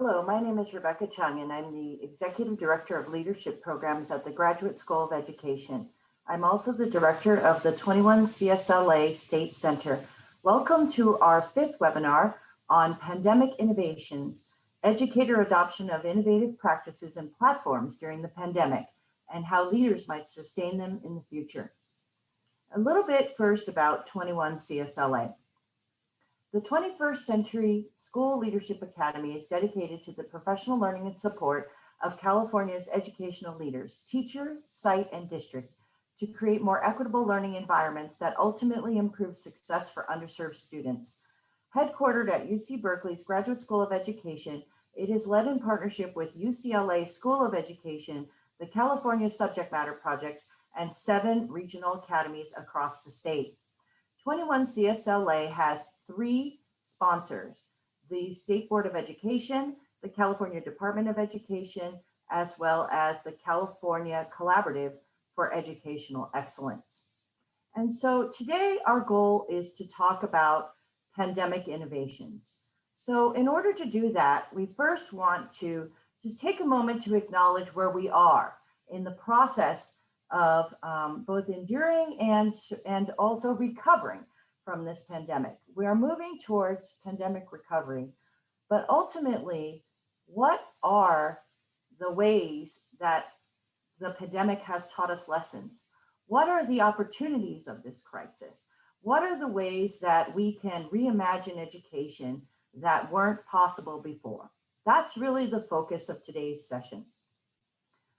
Hello, my name is Rebecca Chung, and I'm the Executive Director of Leadership Programs at the Graduate School of Education. I'm also the Director of the 21 CSLA State Center. Welcome to our fifth webinar on pandemic innovations, educator adoption of innovative practices and platforms during the pandemic, and how leaders might sustain them in the future. A little bit first about 21 CSLA. The 21st Century School Leadership Academy is dedicated to the professional learning and support of California's educational leaders, teacher, site, and district, to create more equitable learning environments that ultimately improve success for underserved students. Headquartered at UC Berkeley's Graduate School of Education, it is led in partnership with UCLA School of Education, the California Subject Matter Projects, and 7 regional academies across the state. 21 CSLA has 3 sponsors: the State Board of Education, the California Department of Education, as well as the California Collaborative for Educational Excellence. And so today our goal is to talk about pandemic innovations. So in order to do that, we first want to just take a moment to acknowledge where we are in the process of both enduring and also recovering from this pandemic. We are moving towards pandemic recovery, but ultimately, what are the ways that the pandemic has taught us lessons? What are the opportunities of this crisis? What are the ways that we can reimagine education that weren't possible before? That's really the focus of today's session.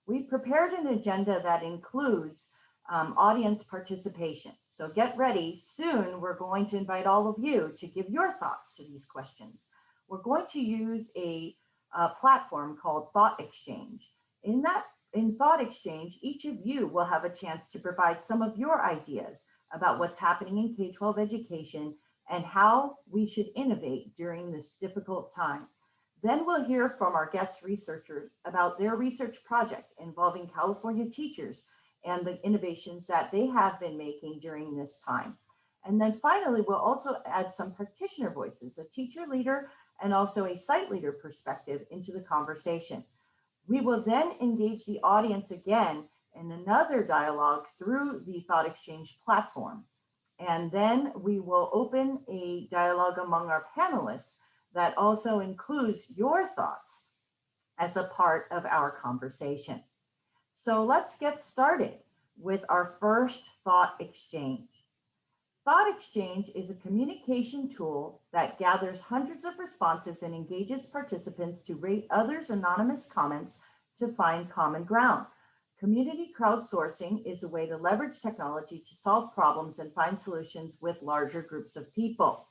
We've prepared an agenda that includes audience participation. So get ready. Soon, we're going to invite all of you to give your thoughts to these questions. We're going to use a platform called Thought Exchange. In Thought Exchange, each of you will have a chance to provide some of your ideas about what's happening in K-12 education and how we should innovate during this difficult time. Then we'll hear from our guest researchers about their research project involving California teachers and the innovations that they have been making during this time. And then finally, we'll also add some practitioner voices, a teacher leader and also a site leader perspective into the conversation. We will then engage the audience again in another dialogue through the Thought Exchange platform. And then we will open a dialogue among our panelists that also includes your thoughts as a part of our conversation. So let's get started with our first Thought Exchange. Thought Exchange is a communication tool that gathers hundreds of responses and engages participants to rate others' anonymous comments to find common ground. Community crowdsourcing is a way to leverage technology to solve problems and find solutions with larger groups of people.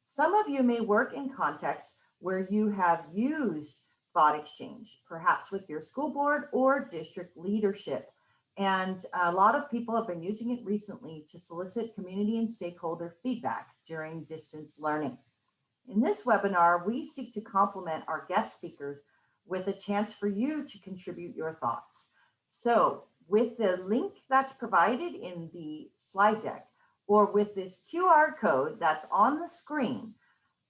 Some of you may work in contexts where you have used Thought Exchange, perhaps with your school board or district leadership. And a lot of people have been using it recently to solicit community and stakeholder feedback during distance learning. In this webinar, we seek to complement our guest speakers with a chance for you to contribute your thoughts. So with the link that's provided in the slide deck, or with this QR code that's on the screen,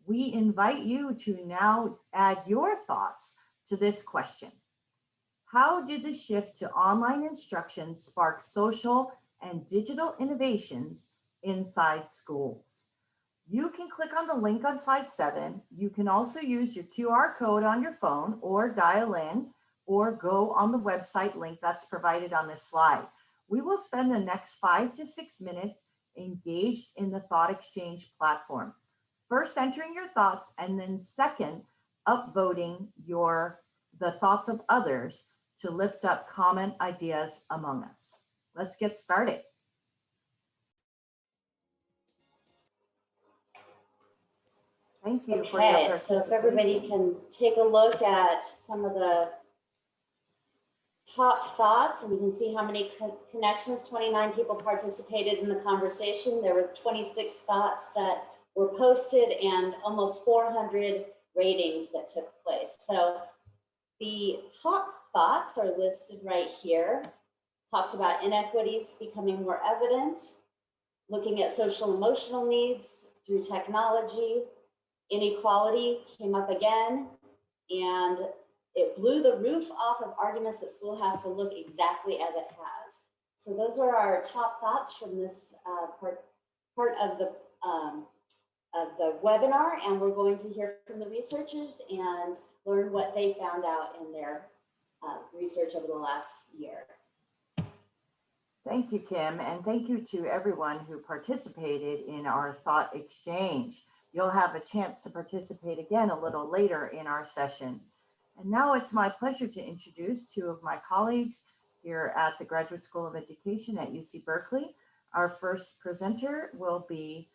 we invite you to now add your thoughts to this question. How did the shift to online instruction spark social and digital innovations inside schools? You can click on the link on slide 7. You can also use your QR code on your phone or dial in or go on the website link that's provided on this slide. We will spend the next 5 to 6 minutes engaged in the Thought Exchange platform. First, entering your thoughts, and then second, upvoting the thoughts of others to lift up common ideas among us. Let's get started. Thank you for your participation. So if everybody can take a look at some of the top thoughts, and we can see how many connections. 29 people participated in the conversation. There were 26 thoughts that were posted and almost 400 ratings that took place. So the top thoughts are listed right here. Talks about inequities becoming more evident, looking at social emotional needs through technology. Inequality came up again. And it blew the roof off of arguments that school has to look exactly as it has. So those are our top thoughts from this part of the webinar, and we're going to hear from the researchers and learn what they found out in their research over the last year. Thank you, Kim, and thank you to everyone who participated in our thought exchange. You'll have a chance to participate again a little later in our session. And now it's my pleasure to introduce two of my colleagues here at the Graduate School of Education at UC Berkeley. Our first presenter will be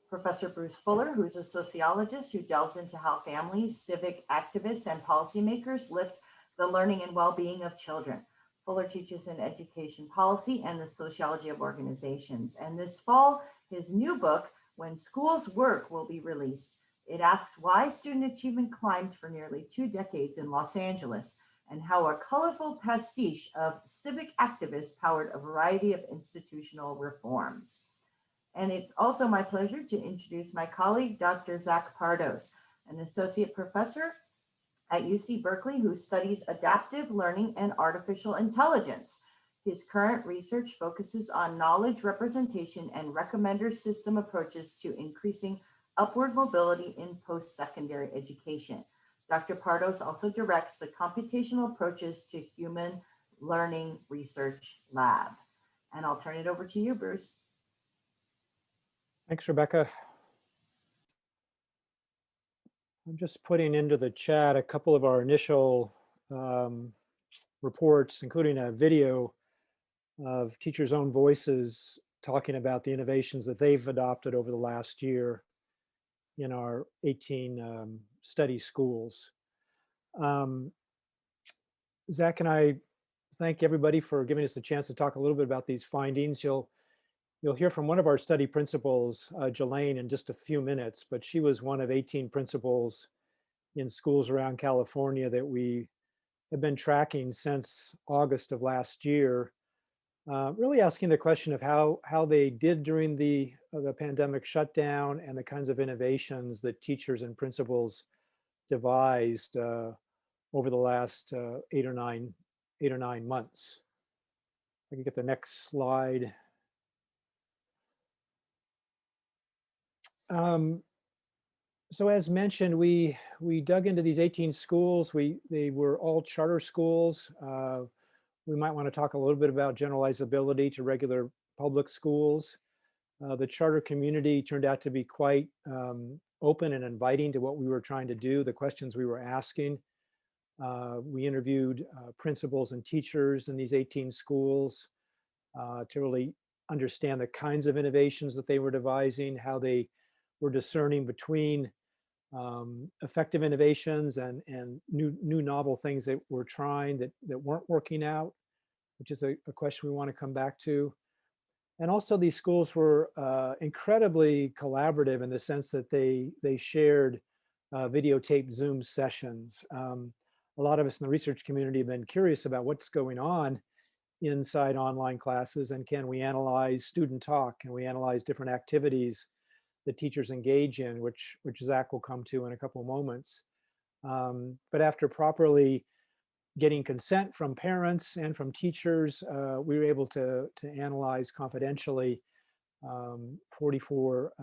Professor Bruce Fuller, who's a sociologist who delves into how families, civic activists, and policymakers lift the learning and well-being of children. Fuller teaches in education policy and the sociology of organizations. And this fall, his new book, When Schools Work, will be released. It asks why student achievement climbed for nearly 2 decades in Los Angeles and how a colorful pastiche of civic activists powered a variety of institutional reforms. And it's also my pleasure to introduce my colleague, Dr. Zach Pardos, an associate professor at UC Berkeley who studies adaptive learning and artificial intelligence. His current research focuses on knowledge representation and recommender system approaches to increasing upward mobility in post-secondary education. Dr. Pardos also directs the Computational Approaches to Human Learning Research Lab. And I'll turn it over to you, Bruce. Thanks, Rebecca. I'm just putting into the chat a couple of our initial reports, including a video of teachers' own voices talking about the innovations that they've adopted over the last year in our 18 study schools. Zach and I thank everybody for giving us a chance to talk a little bit about these findings. You'll hear from one of our study principals, Jelaine, in just a few minutes, but she was one of 18 principals in schools around California that we have been tracking since August of last year, really asking the question of how they did during the pandemic shutdown and the kinds of innovations that teachers and principals devised over the last 8 or 9 months. I can get the next slide. So as mentioned, we dug into these 18 schools. They were all charter schools. We might want to talk a little bit about generalizability to regular public schools. The charter community turned out to be quite open and inviting to what we were trying to do, the questions we were asking. We interviewed principals and teachers in these 18 schools to really understand the kinds of innovations that they were devising, how they were discerning between effective innovations and new novel things that we're trying that weren't working out, which is a question we want to come back to. And also these schools were incredibly collaborative in the sense that they shared videotaped Zoom sessions. A lot of us in the research community have been curious about what's going on inside online classes, and can we analyze student talk? Can we analyze different activities that teachers engage in, which Zach will come to in a couple of moments. But after properly getting consent from parents and from teachers, we were able to analyze confidentially 44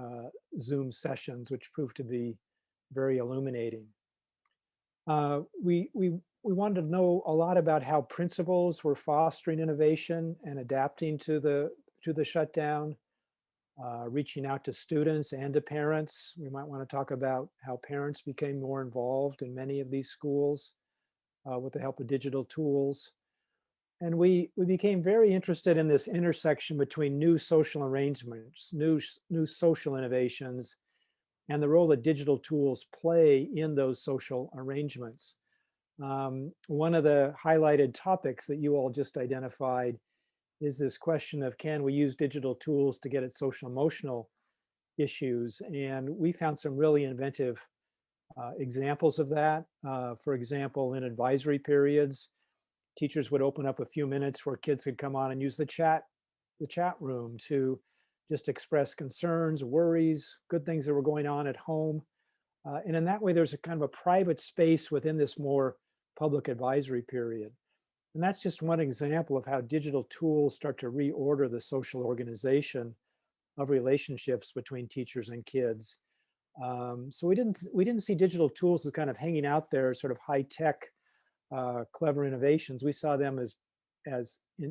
Zoom sessions, which proved to be very illuminating. We wanted to know a lot about how principals were fostering innovation and adapting to the shutdown. Reaching out to students and to parents. We might want to talk about how parents became more involved in many of these schools with the help of digital tools. And we became very interested in this intersection between new social arrangements, new social innovations, and the role that digital tools play in those social arrangements. One of the highlighted topics that you all just identified is this question of, can we use digital tools to get at social emotional issues? And we found some really inventive examples of that. For example, in advisory periods, teachers would open up a few minutes where kids could come on and use the chat room to just express concerns, worries, good things that were going on at home. And in that way, there's a kind of a private space within this more public advisory period. And that's just one example of how digital tools start to reorder the social organization of relationships between teachers and kids. So we didn't see digital tools as kind of hanging out there, sort of high tech, clever innovations. We saw them as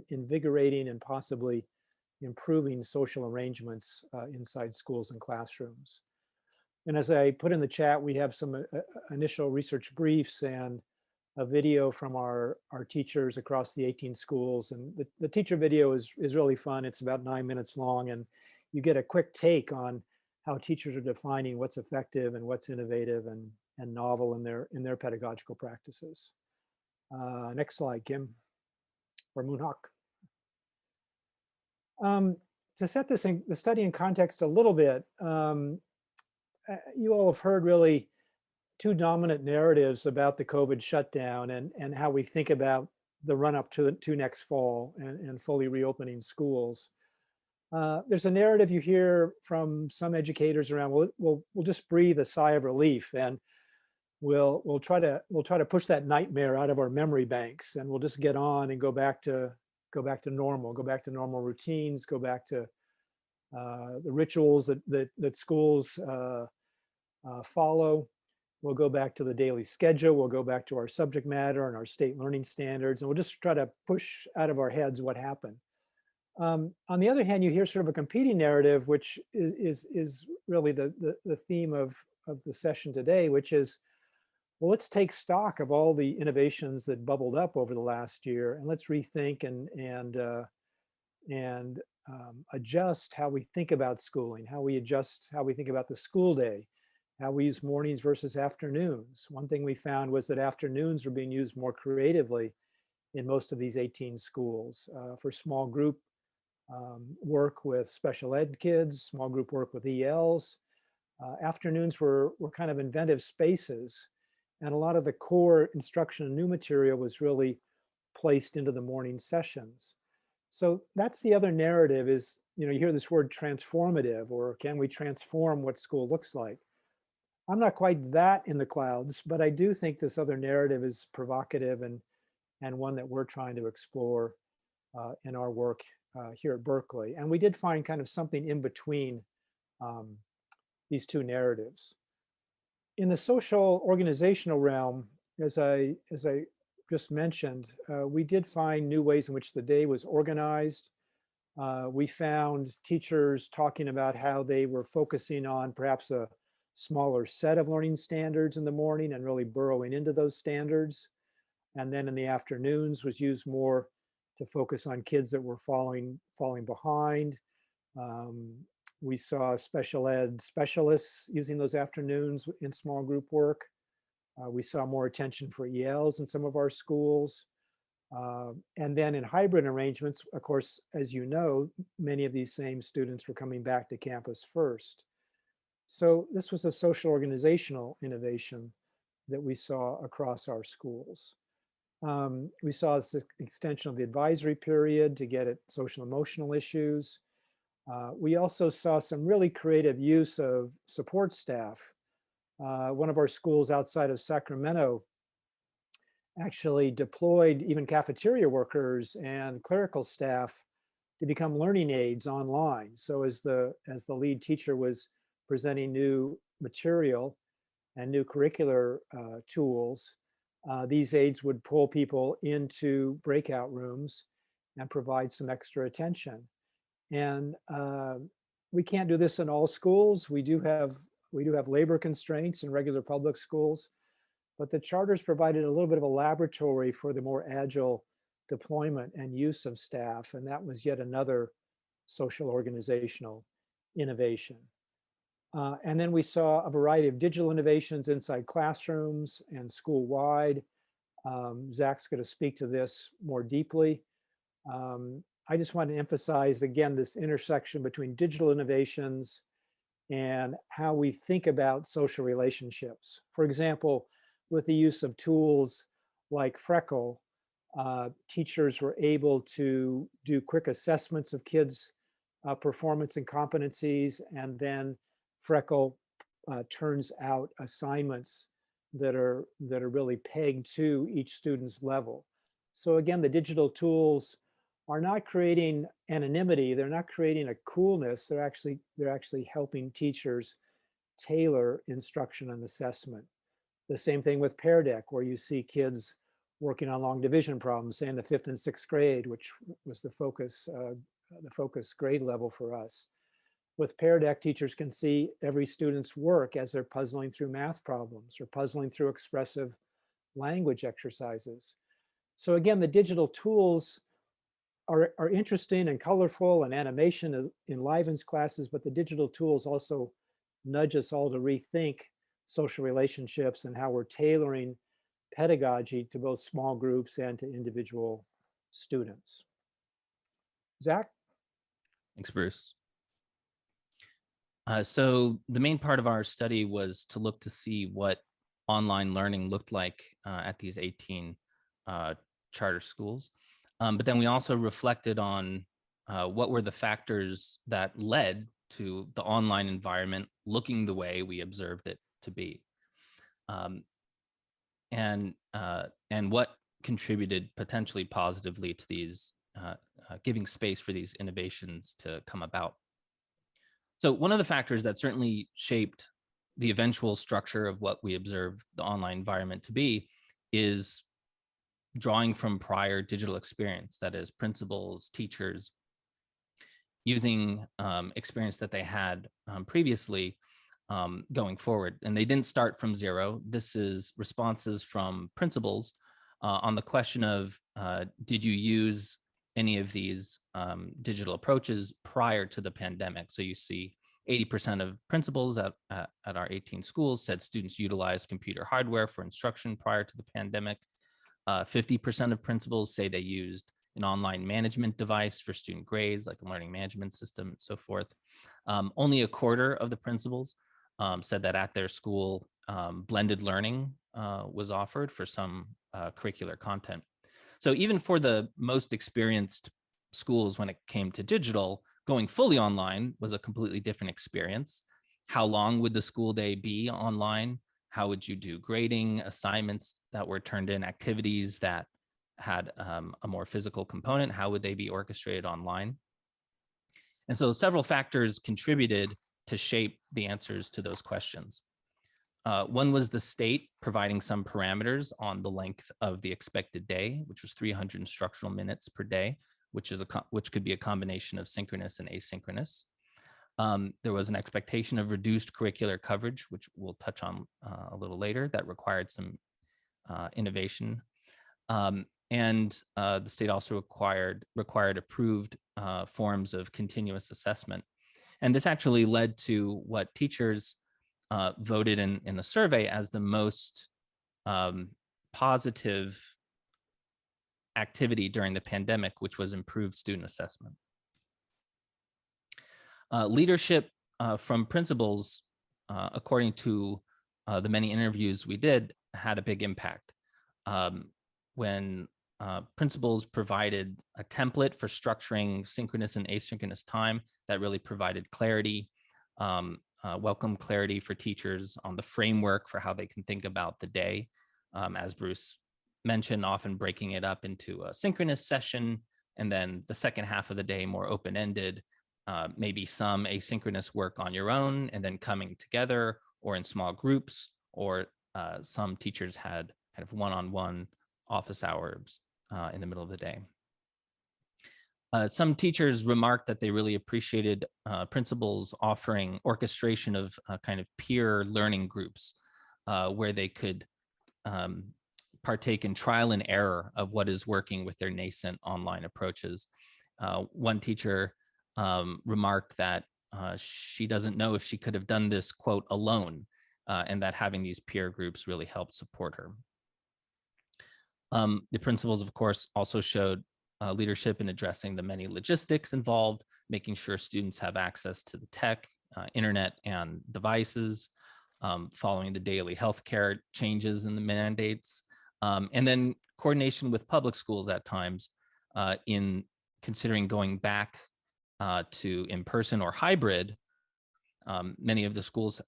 invigorating and possibly improving social arrangements inside schools and classrooms. And as I put in the chat, we have some initial research briefs and a video from our teachers across the 18 schools. And the teacher video is really fun. It's about 9 minutes long, and you get a quick take on how teachers are defining what's effective and what's innovative and novel in their pedagogical practices. Next slide, Kim, or Moonhawk. To set the study in context a little bit, you all have heard really two dominant narratives about the COVID shutdown and how we think about the run up to next fall and fully reopening schools. There's a narrative you hear from some educators around, we'll just breathe a sigh of relief, and we'll try to push that nightmare out of our memory banks, and we'll just get on and go back to normal routines, go back to the rituals that schools follow. We'll go back to the daily schedule. We'll go back to our subject matter and our state learning standards, and we'll just try to push out of our heads what happened. On the other hand, you hear sort of a competing narrative, which is really the theme of the session today, which is, well, let's take stock of all the innovations that bubbled up over the last year, and let's rethink and adjust how we think about schooling, how we adjust how we think about the school day, how we use mornings versus afternoons. One thing we found was that afternoons were being used more creatively in most of these 18 schools for small group work with special ed kids, small group work with ELs. Afternoons were kind of inventive spaces, and a lot of the core instruction and new material was really placed into the morning sessions. So that's the other narrative is, you hear this word transformative, or can we transform what school looks like? I'm not quite that in the clouds, but I do think this other narrative is provocative and one that we're trying to explore in our work here at Berkeley. And we did find kind of something in between these two narratives. In the social organizational realm, as I just mentioned, we did find new ways in which the day was organized. We found teachers talking about how they were focusing on perhaps a smaller set of learning standards in the morning and really burrowing into those standards. And then in the afternoons was used more to focus on kids that were falling behind. We saw special ed specialists using those afternoons in small group work. We saw more attention for ELs in some of our schools. And then in hybrid arrangements, of course, as you know, many of these same students were coming back to campus first. So this was a social organizational innovation that we saw across our schools. We saw this extension of the advisory period to get at social emotional issues. We also saw some really creative use of support staff. One of our schools outside of Sacramento actually deployed even cafeteria workers and clerical staff to become learning aides online. So as the lead teacher was presenting new material and new curricular tools, these aides would pull people into breakout rooms and provide some extra attention. And we can't do this in all schools. We do have labor constraints in regular public schools, but the charters provided a little bit of a laboratory for the more agile deployment and use of staff, and that was yet another social organizational innovation. And then we saw a variety of digital innovations inside classrooms and school-wide. Zach's going to speak to this more deeply. I just want to emphasize, again, this intersection between digital innovations and how we think about social relationships. For example, with the use of tools like Freckle, teachers were able to do quick assessments of kids' performance and competencies, and then Freckle turns out assignments that are really pegged to each student's level. So again, the digital tools are not creating anonymity. They're not creating a coolness. They're actually helping teachers tailor instruction and assessment. The same thing with Pear Deck, where you see kids working on long division problems, say in the 5th and 6th grade, which was the focus grade level for us. With Pear Deck, teachers can see every student's work as they're puzzling through math problems or puzzling through expressive language exercises. So again, the digital tools are interesting and colorful, and animation enlivens classes, but the digital tools also nudge us all to rethink social relationships and how we're tailoring pedagogy to both small groups and to individual students. Zach? Thanks, Bruce. So the main part of our study was to look to see what online learning looked like at these 18 charter schools. But then we also reflected on what were the factors that led to the online environment looking the way we observed it to be. And what contributed potentially positively to these, giving space for these innovations to come about. So one of the factors that certainly shaped the eventual structure of what we observe the online environment to be is drawing from prior digital experience, that is principals, teachers, using experience that they had previously going forward. And they didn't start from zero. This is responses from principals on the question of, did you use any of these digital approaches prior to the pandemic? So you see 80% of principals at our 18 schools said students utilized computer hardware for instruction prior to the pandemic. 50% of principals say they used an online management device for student grades, like a learning management system and so forth. Only a quarter of the principals said that at their school, blended learning was offered for some curricular content. So even for the most experienced schools when it came to digital, going fully online was a completely different experience. How long would the school day be online? How would you do grading, assignments that were turned in, activities that had a more physical component? How would they be orchestrated online? And so several factors contributed to shape the answers to those questions. One was the state providing some parameters on the length of the expected day, which was 300 instructional minutes per day, which could be a combination of synchronous and asynchronous. There was an expectation of reduced curricular coverage, which we'll touch on a little later, that required some innovation. And the state also required approved forms of continuous assessment. And this actually led to what teachers voted in the survey as the most positive activity during the pandemic, which was improved student assessment. Leadership from principals, according to the many interviews we did, had a big impact. When principals provided a template for structuring synchronous and asynchronous time, that really provided clarity, welcome clarity for teachers on the framework for how they can think about the day. As Bruce mentioned, often breaking it up into a synchronous session, and then the second half of the day more open-ended, maybe some asynchronous work on your own, and then coming together or in small groups, or some teachers had kind of one-on-one office hours in the middle of the day. Some teachers remarked that they really appreciated principals offering orchestration of kind of peer learning groups where they could partake in trial and error of what is working with their nascent online approaches. One teacher remarked that she doesn't know if she could have done this, quote, alone, and that having these peer groups really helped support her. The principals, of course, also showed leadership in addressing the many logistics involved, making sure students have access to the tech, internet, and devices, following the daily healthcare changes and the mandates, and then coordination with public schools at times in considering going back to in-person or hybrid. Many of the schools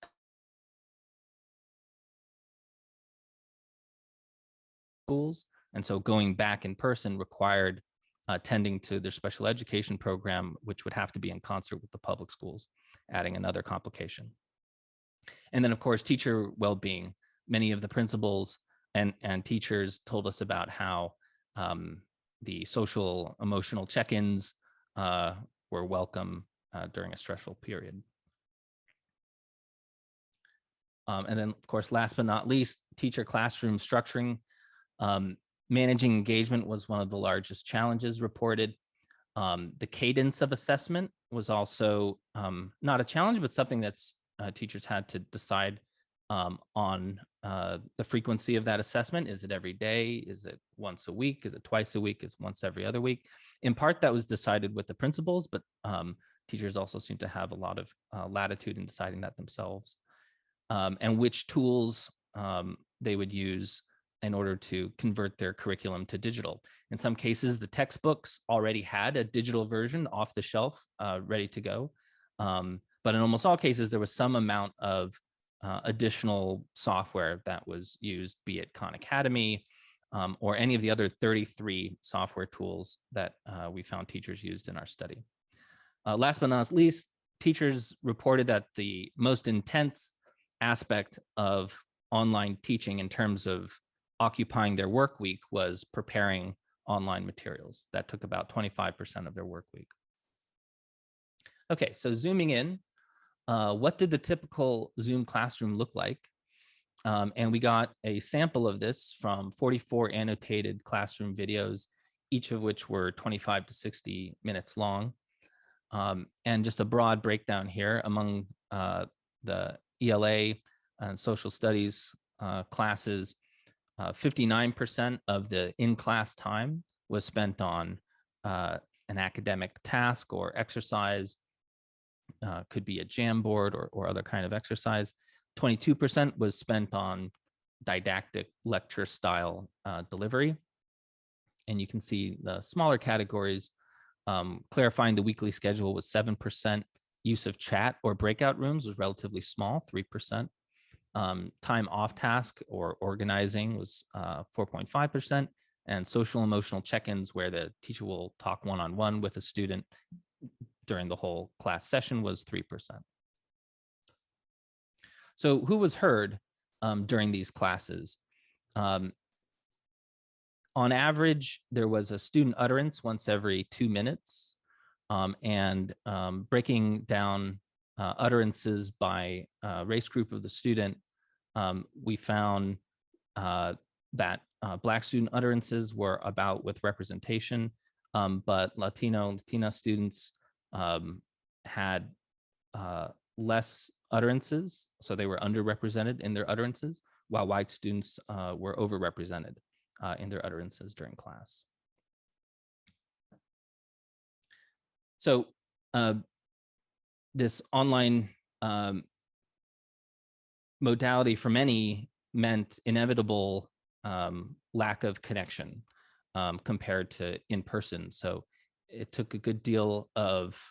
schools. And so going back in person required attending to their special education program, which would have to be in concert with the public schools, adding another complication. And then, of course, teacher well-being. Many of the principals and teachers told us about how the social emotional check-ins were welcome during a stressful period. And then, of course, last but not least, teacher classroom structuring. Managing engagement was one of the largest challenges reported. The cadence of assessment was also not a challenge, but something that's teachers had to decide on the frequency of that assessment. Is it every day? Is it once a week? Is it twice a week? Is it once every other week? In part, that was decided with the principals, but teachers also seem to have a lot of latitude in deciding that themselves. And which tools they would use in order to convert their curriculum to digital. In some cases, the textbooks already had a digital version off the shelf, ready to go. But in almost all cases, there was some amount of additional software that was used, be it Khan Academy or any of the other 33 software tools that we found teachers used in our study. Last but not least, teachers reported that the most intense aspect of online teaching in terms of occupying their work week was preparing online materials. That took about 25% of their work week. Okay, so zooming in, what did the typical Zoom classroom look like? And we got a sample of this from 44 annotated classroom videos, each of which were 25 to 60 minutes long. And just a broad breakdown here among the ELA and social studies classes, 59% of the in-class time was spent on an academic task or exercise, could be a Jamboard or other kind of exercise. 22% was spent on didactic lecture style delivery. And you can see the smaller categories. Clarifying the weekly schedule was 7%. Use of chat or breakout rooms was relatively small, 3%. Time off task or organizing was 4.5%. And social emotional check-ins where the teacher will talk one-on-one with a student during the whole class session was 3%. So who was heard during these classes? On average, there was a student utterance once every 2 minutes, and breaking down utterances by race group of the student, we found that Black student utterances were about with representation, but Latina students had less utterances, so they were underrepresented in their utterances, while white students were overrepresented in their utterances during class. So this online modality for many meant inevitable lack of connection compared to in person. So it took a good deal of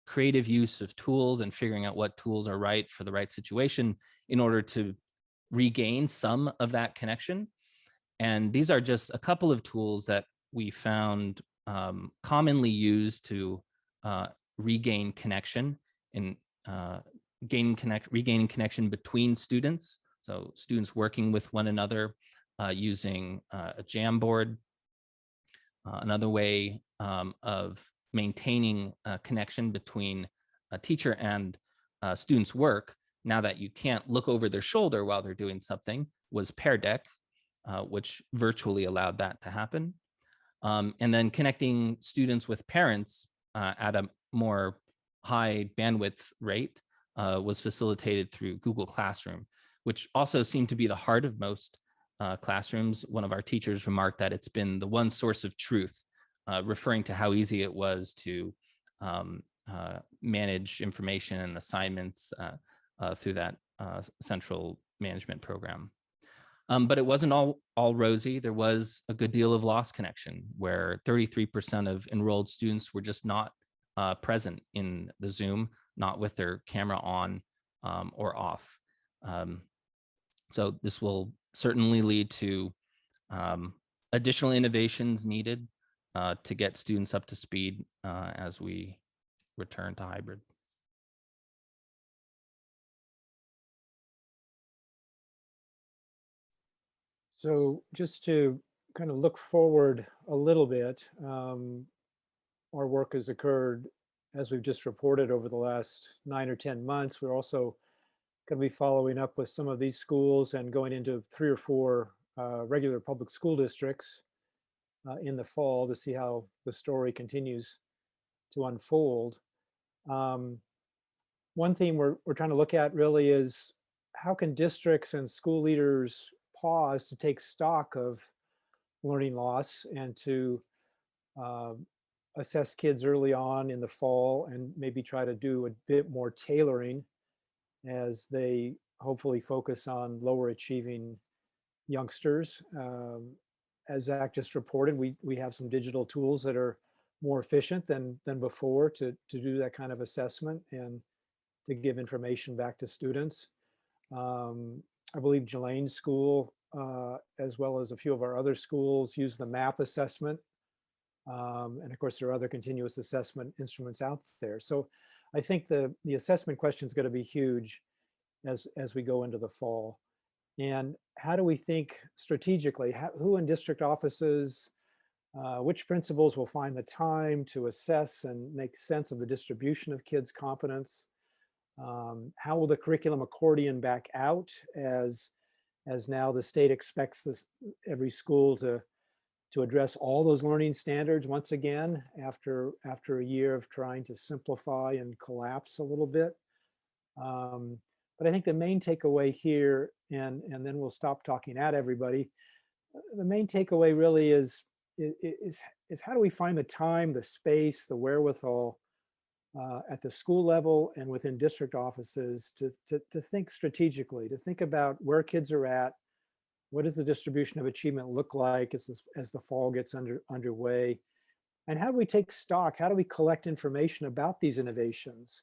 creative use of tools and figuring out what tools are right for the right situation in order to regain some of that connection. And these are just a couple of tools that we found commonly used to regain connection and regaining connection between students. So students working with one another using a Jamboard. Another way of maintaining a connection between a teacher and students' work, now that you can't look over their shoulder while they're doing something, was Pear Deck, which virtually allowed that to happen. And then connecting students with parents at a more high bandwidth rate was facilitated through Google Classroom, which also seemed to be the heart of most classrooms. One of our teachers remarked that it's been the one source of truth, referring to how easy it was to manage information and assignments through that central management program. But it wasn't all rosy. There was a good deal of lost connection, where 33% of enrolled students were just not present in the Zoom, not with their camera on or off. So this will certainly lead to additional innovations needed to get students up to speed as we return to hybrid. So just to kind of look forward a little bit, our work has occurred, as we've just reported, over the last 9 or 10 months. We're also going to be following up with some of these schools and going into 3 or 4 regular public school districts in the fall to see how the story continues to unfold. One thing we're trying to look at really is how can districts and school leaders pause to take stock of learning loss and to uh, assess kids early on in the fall and maybe try to do a bit more tailoring as they hopefully focus on lower achieving youngsters. As Zach just reported, we have some digital tools that are more efficient than before to do that kind of assessment and to give information back to students. I believe Jelane's school, as well as a few of our other schools, use the MAP assessment. And of course, there are other continuous assessment instruments out there. So I think the assessment question is going to be huge as we go into the fall. And how do we think strategically? Who in district offices, which principals will find the time to assess and make sense of the distribution of kids' competence? How will the curriculum accordion back out as now the state expects every school to address all those learning standards once again after a year of trying to simplify and collapse a little bit. But I think the main takeaway here, and then we'll stop talking at everybody. The main takeaway really is how do we find the time, the space, the wherewithal at the school level and within district offices to think strategically, to think about where kids are at, what does the distribution of achievement look like as the fall gets underway, and how do we take stock? How do we collect information about these innovations?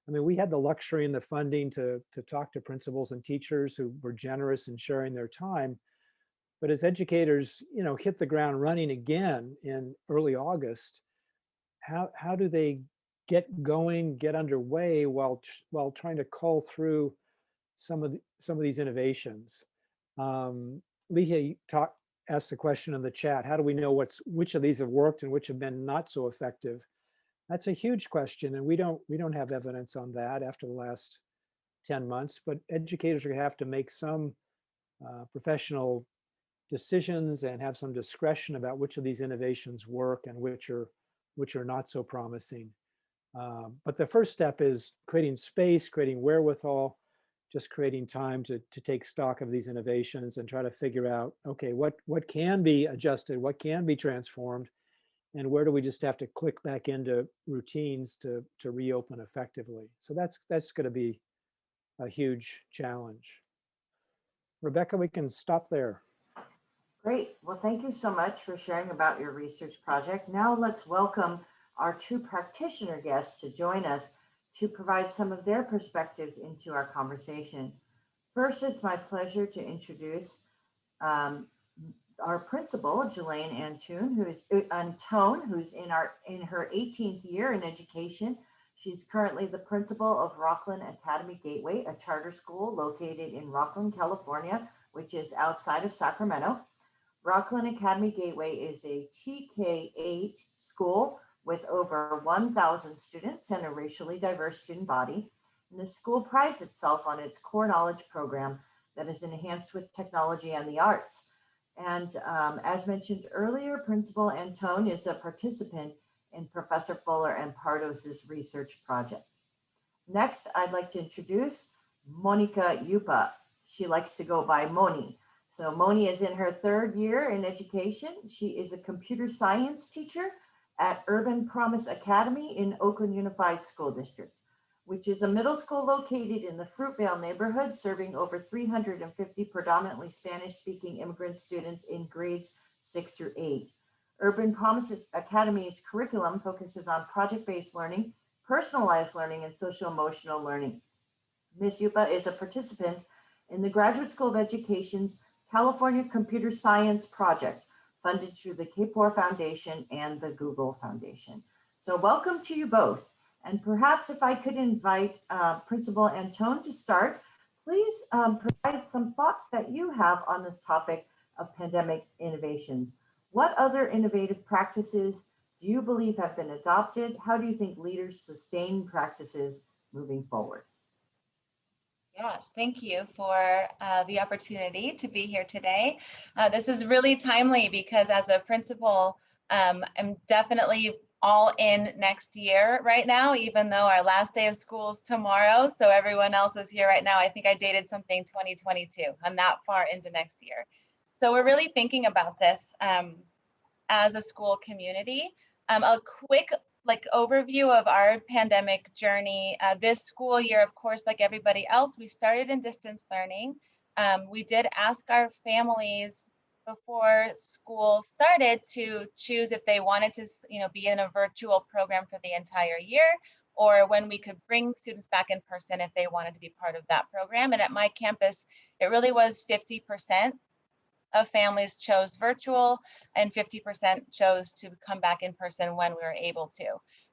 I mean, we had the luxury and the funding to talk to principals and teachers who were generous in sharing their time. But as educators, hit the ground running again in early August, how do they get going, get underway while trying to cull through some of these innovations? Leah asked the question in the chat, how do we know which of these have worked and which have been not so effective? That's a huge question, and we don't have evidence on that after the last 10 months, but educators are going to have to make some professional decisions and have some discretion about which of these innovations work and which are not so promising. But the first step is creating space, creating wherewithal, just creating time to take stock of these innovations and try to figure out, okay, what can be adjusted, what can be transformed, and where do we just have to click back into routines to reopen effectively. So that's going to be a huge challenge. Rebecca, we can stop there. Great. Well, thank you so much for sharing about your research project. Now let's welcome our 2 practitioner guests to join us to provide some of their perspectives into our conversation. First, it's my pleasure to introduce our principal, Jelaine Antone, who's in her 18th year in education. She's currently the principal of Rockland Academy Gateway, a charter school located in Rockland, California, which is outside of Sacramento. Rockland Academy Gateway is a TK-8 school with over 1,000 students and a racially diverse student body. And the school prides itself on its core knowledge program that is enhanced with technology and the arts. And as mentioned earlier, Principal Antone is a participant in Professor Fuller and Pardos's research project. Next, I'd like to introduce Monica Yupa. She likes to go by Moni. So Moni is in her 3rd year in education. She is a computer science teacher at Urban Promise Academy in Oakland Unified School District, which is a middle school located in the Fruitvale neighborhood, serving over 350 predominantly Spanish-speaking immigrant students in grades 6 through 8. Urban Promise Academy's curriculum focuses on project-based learning, personalized learning, and social-emotional learning. Ms. Yupa is a participant in the Graduate School of Education's California Computer Science Project, funded through the Kapor Foundation and the Google Foundation. So welcome to you both. And perhaps if I could invite Principal Antone to start, please provide some thoughts that you have on this topic of pandemic innovations. What other innovative practices do you believe have been adopted? How do you think leaders sustain practices moving forward? Yes, thank you for the opportunity to be here today. This is really timely because as a principal, I'm definitely all in next year right now, even though our last day of school is tomorrow. So everyone else is here right now. I think I dated something 2022. I'm that far into next year. So we're really thinking about this as a school community. A quick overview of our pandemic journey. This school year, of course, like everybody else, we started in distance learning. We did ask our families before school started to choose if they wanted to, be in a virtual program for the entire year, or when we could bring students back in person if they wanted to be part of that program. And at my campus, it really was 50% of families chose virtual and 50% chose to come back in person when we were able to.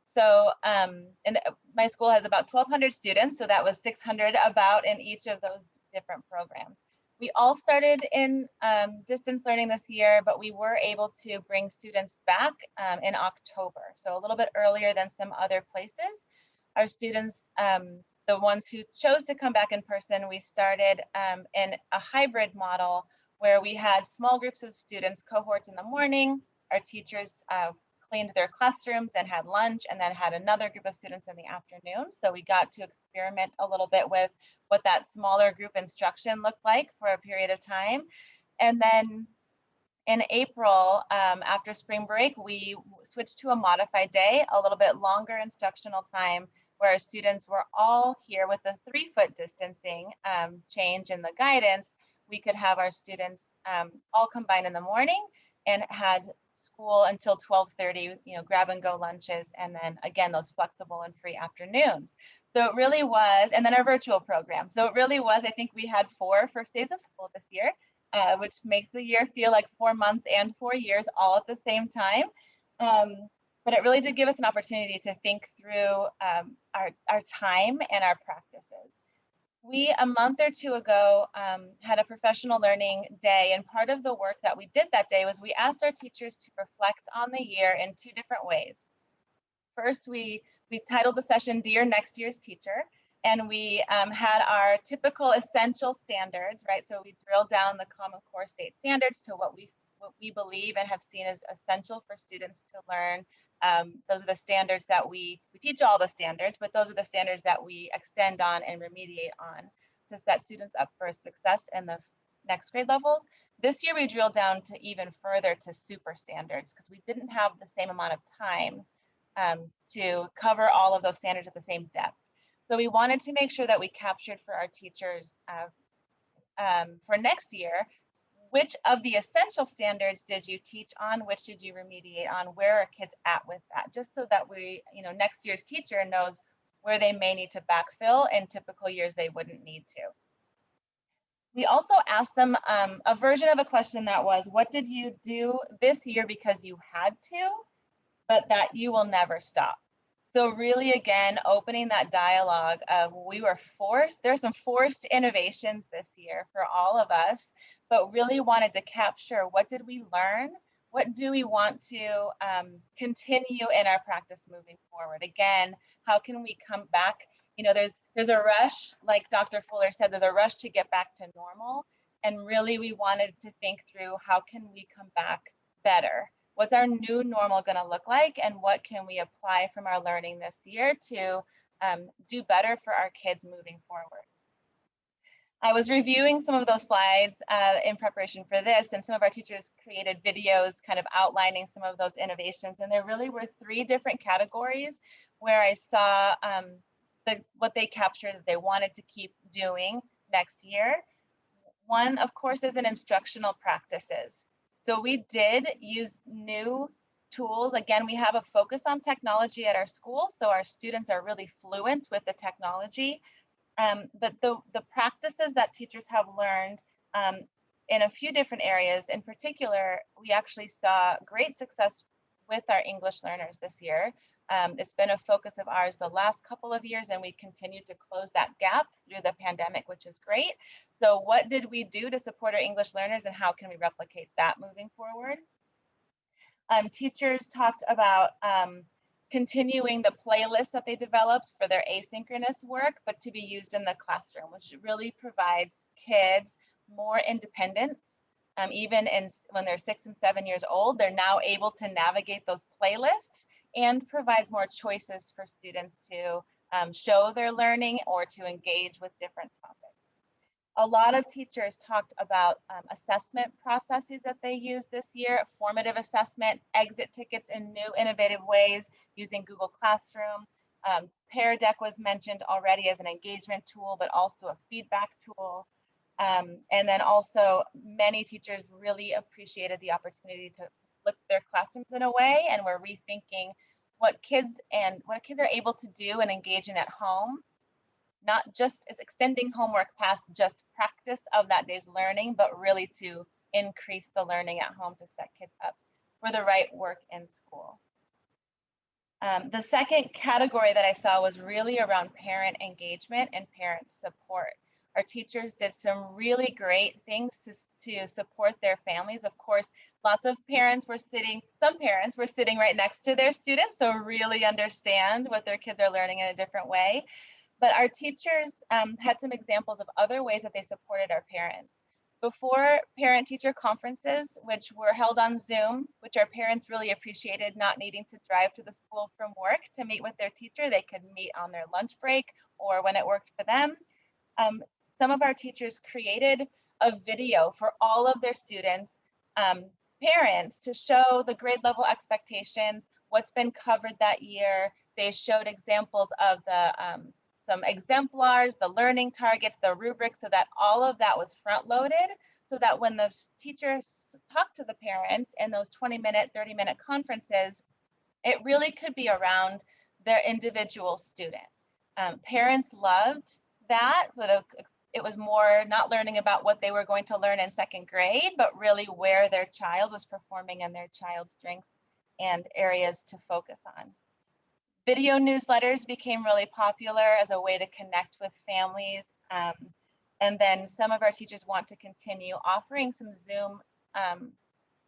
So and my school has about 1,200 students, so that was 600 about in each of those different programs. We all started in distance learning this year, but we were able to bring students back in October, so a little bit earlier than some other places. Our students, the ones who chose to come back in person, we started in a hybrid model where we had small groups of students, cohorts in the morning. Our teachers cleaned their classrooms and had lunch, and then had another group of students in the afternoon. So we got to experiment a little bit with what that smaller group instruction looked like for a period of time. And then in April, after spring break, we switched to a modified day, a little bit longer instructional time, where our students were all here with the 3-foot distancing change in the guidance. We could have our students all combined in the morning and had school until 12:30, grab and go lunches, and then again, those flexible and free afternoons. So it really was, and then our virtual program. So it really was, I think we had 4 first days of school this year, which makes the year feel like 4 months and 4 years all at the same time. But it really did give us an opportunity to think through our time and our practices. We, a month or two ago, had a professional learning day, and part of the work that we did that day was we asked our teachers to reflect on the year in 2 different ways. First, we titled the session Dear Next Year's Teacher, and we had our typical essential standards, right? So we drilled down the Common Core state standards to what we believe and have seen as essential for students to learn. Those are the standards that we teach all the standards, but those are the standards that we extend on and remediate on to set students up for success in the next grade levels. This year, we drilled down to even further to super standards because we didn't have the same amount of time to cover all of those standards at the same depth. So we wanted to make sure that we captured for our teachers for next year, which of the essential standards did you teach on? Which did you remediate on? Where are kids at with that? Just so that we, next year's teacher knows where they may need to backfill in typical years they wouldn't need to. We also asked them a version of a question that was, what did you do this year because you had to, but that you will never stop? So really, again, opening that dialogue of we were forced, there's some forced innovations this year for all of us, but really wanted to capture what did we learn? What do we want to continue in our practice moving forward? Again, how can we come back? There's a rush, like Dr. Fuller said, there's a rush to get back to normal. And really, we wanted to think through how can we come back better? What's our new normal going to look like, and what can we apply from our learning this year to do better for our kids moving forward? I was reviewing some of those slides in preparation for this, and some of our teachers created videos kind of outlining some of those innovations, and there really were 3 different categories where I saw what they captured that they wanted to keep doing next year. One, of course, is in instructional practices. So we did use new tools. Again, we have a focus on technology at our school, so our students are really fluent with the technology. But the practices that teachers have learned in a few different areas. In particular, we actually saw great success with our English learners this year. It's been a focus of ours the last couple of years, and we continue to close that gap through the pandemic, which is great. So what did we do to support our English learners, and how can we replicate that moving forward? Teachers talked about continuing the playlists that they developed for their asynchronous work, but to be used in the classroom, which really provides kids more independence. Even when they're 6 and 7 years old, they're now able to navigate those playlists, and provides more choices for students to show their learning or to engage with different topics. A lot of teachers talked about assessment processes that they use this year, formative assessment, exit tickets in new innovative ways using Google Classroom. Pear Deck was mentioned already as an engagement tool, but also a feedback tool. And then also many teachers really appreciated the opportunity to flip their classrooms in a way, and we're rethinking what kids are able to do and engage in at home, not just as extending homework past just practice of that day's learning, but really to increase the learning at home to set kids up for the right work in school. The second category that I saw was really around parent engagement and parent support. Our teachers did some really great things to support their families. Of course, some parents were sitting right next to their students, so really understand what their kids are learning in a different way. But our teachers had some examples of other ways that they supported our parents. Before parent-teacher conferences, which were held on Zoom, which our parents really appreciated, not needing to drive to the school from work to meet with their teacher, they could meet on their lunch break or when it worked for them. Some of our teachers created a video for all of their students, parents, to show the grade level expectations, what's been covered that year. They showed examples of some exemplars, the learning targets, the rubrics, so that all of that was front loaded, so that when the teachers talked to the parents in those 20-minute, 30-minute conferences, it really could be around their individual student. Parents loved that. It was more not learning about what they were going to learn in second grade, but really where their child was performing and their child's strengths and areas to focus on. Video newsletters became really popular as a way to connect with families. And then some of our teachers want to continue offering some Zoom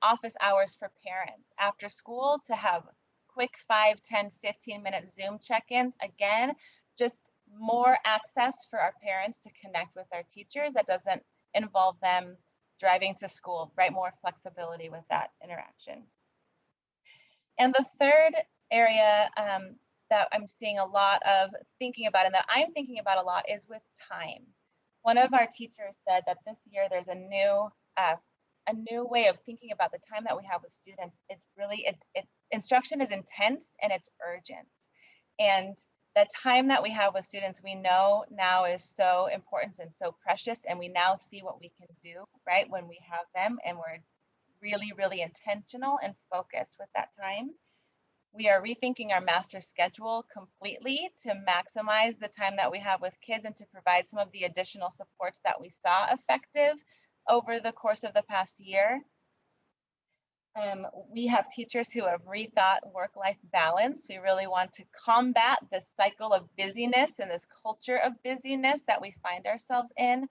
office hours for parents after school to have quick 5, 10, 15-minute Zoom check-ins. Again, just more access for our parents to connect with our teachers that doesn't involve them driving to school, right? More flexibility with that interaction. And the third area that I'm seeing a lot of thinking about, and that I'm thinking about a lot, is with time. One of our teachers said that this year there's a new way of thinking about the time that we have with students. It's really, instruction is intense and it's urgent. And the time that we have with students, we know now is so important and so precious, and we now see what we can do, right, when we have them, and we're really, really intentional and focused with that time. We are rethinking our master schedule completely to maximize the time that we have with kids and to provide some of the additional supports that we saw effective over the course of the past year. We have teachers who have rethought work-life balance. We really want to combat this cycle of busyness and this culture of busyness that we find ourselves in,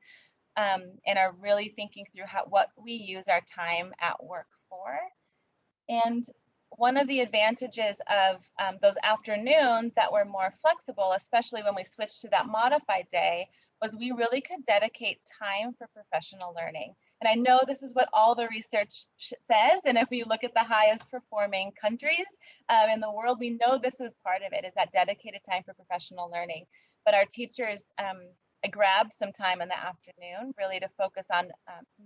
and are really thinking through what we use our time at work for. And one of the advantages of those afternoons that were more flexible, especially when we switched to that modified day, was we really could dedicate time for professional learning. And I know this is what all the research says, and if we look at the highest performing countries in the world, we know this is part of it, is that dedicated time for professional learning. But our teachers grabbed some time in the afternoon really to focus on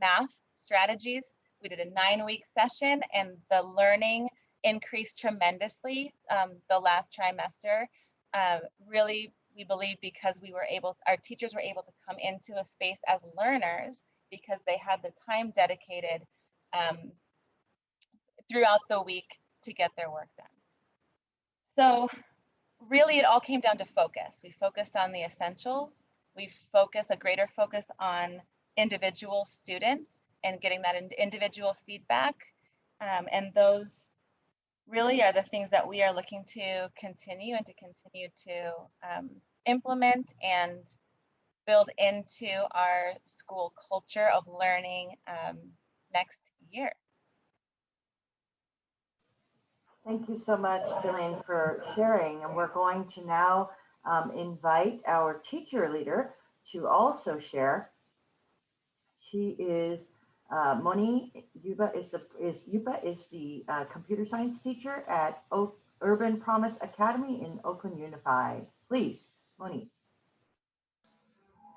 math strategies. We did a 9-week session, and the learning increased tremendously the last trimester. Really, we believe because our teachers were able to come into a space as learners because they had the time dedicated throughout the week to get their work done. So really, it all came down to focus. We focused on the essentials. We focused a greater focus on individual students. and getting that individual feedback. And those really are the things that we are looking to continue to implement and build into our school culture of learning next year. Thank you so much, Jillian, for sharing. And we're going to now invite our teacher leader to also share. She is Moni Yuba is the computer science teacher at Urban Promise Academy in Oakland Unified. Please, Moni.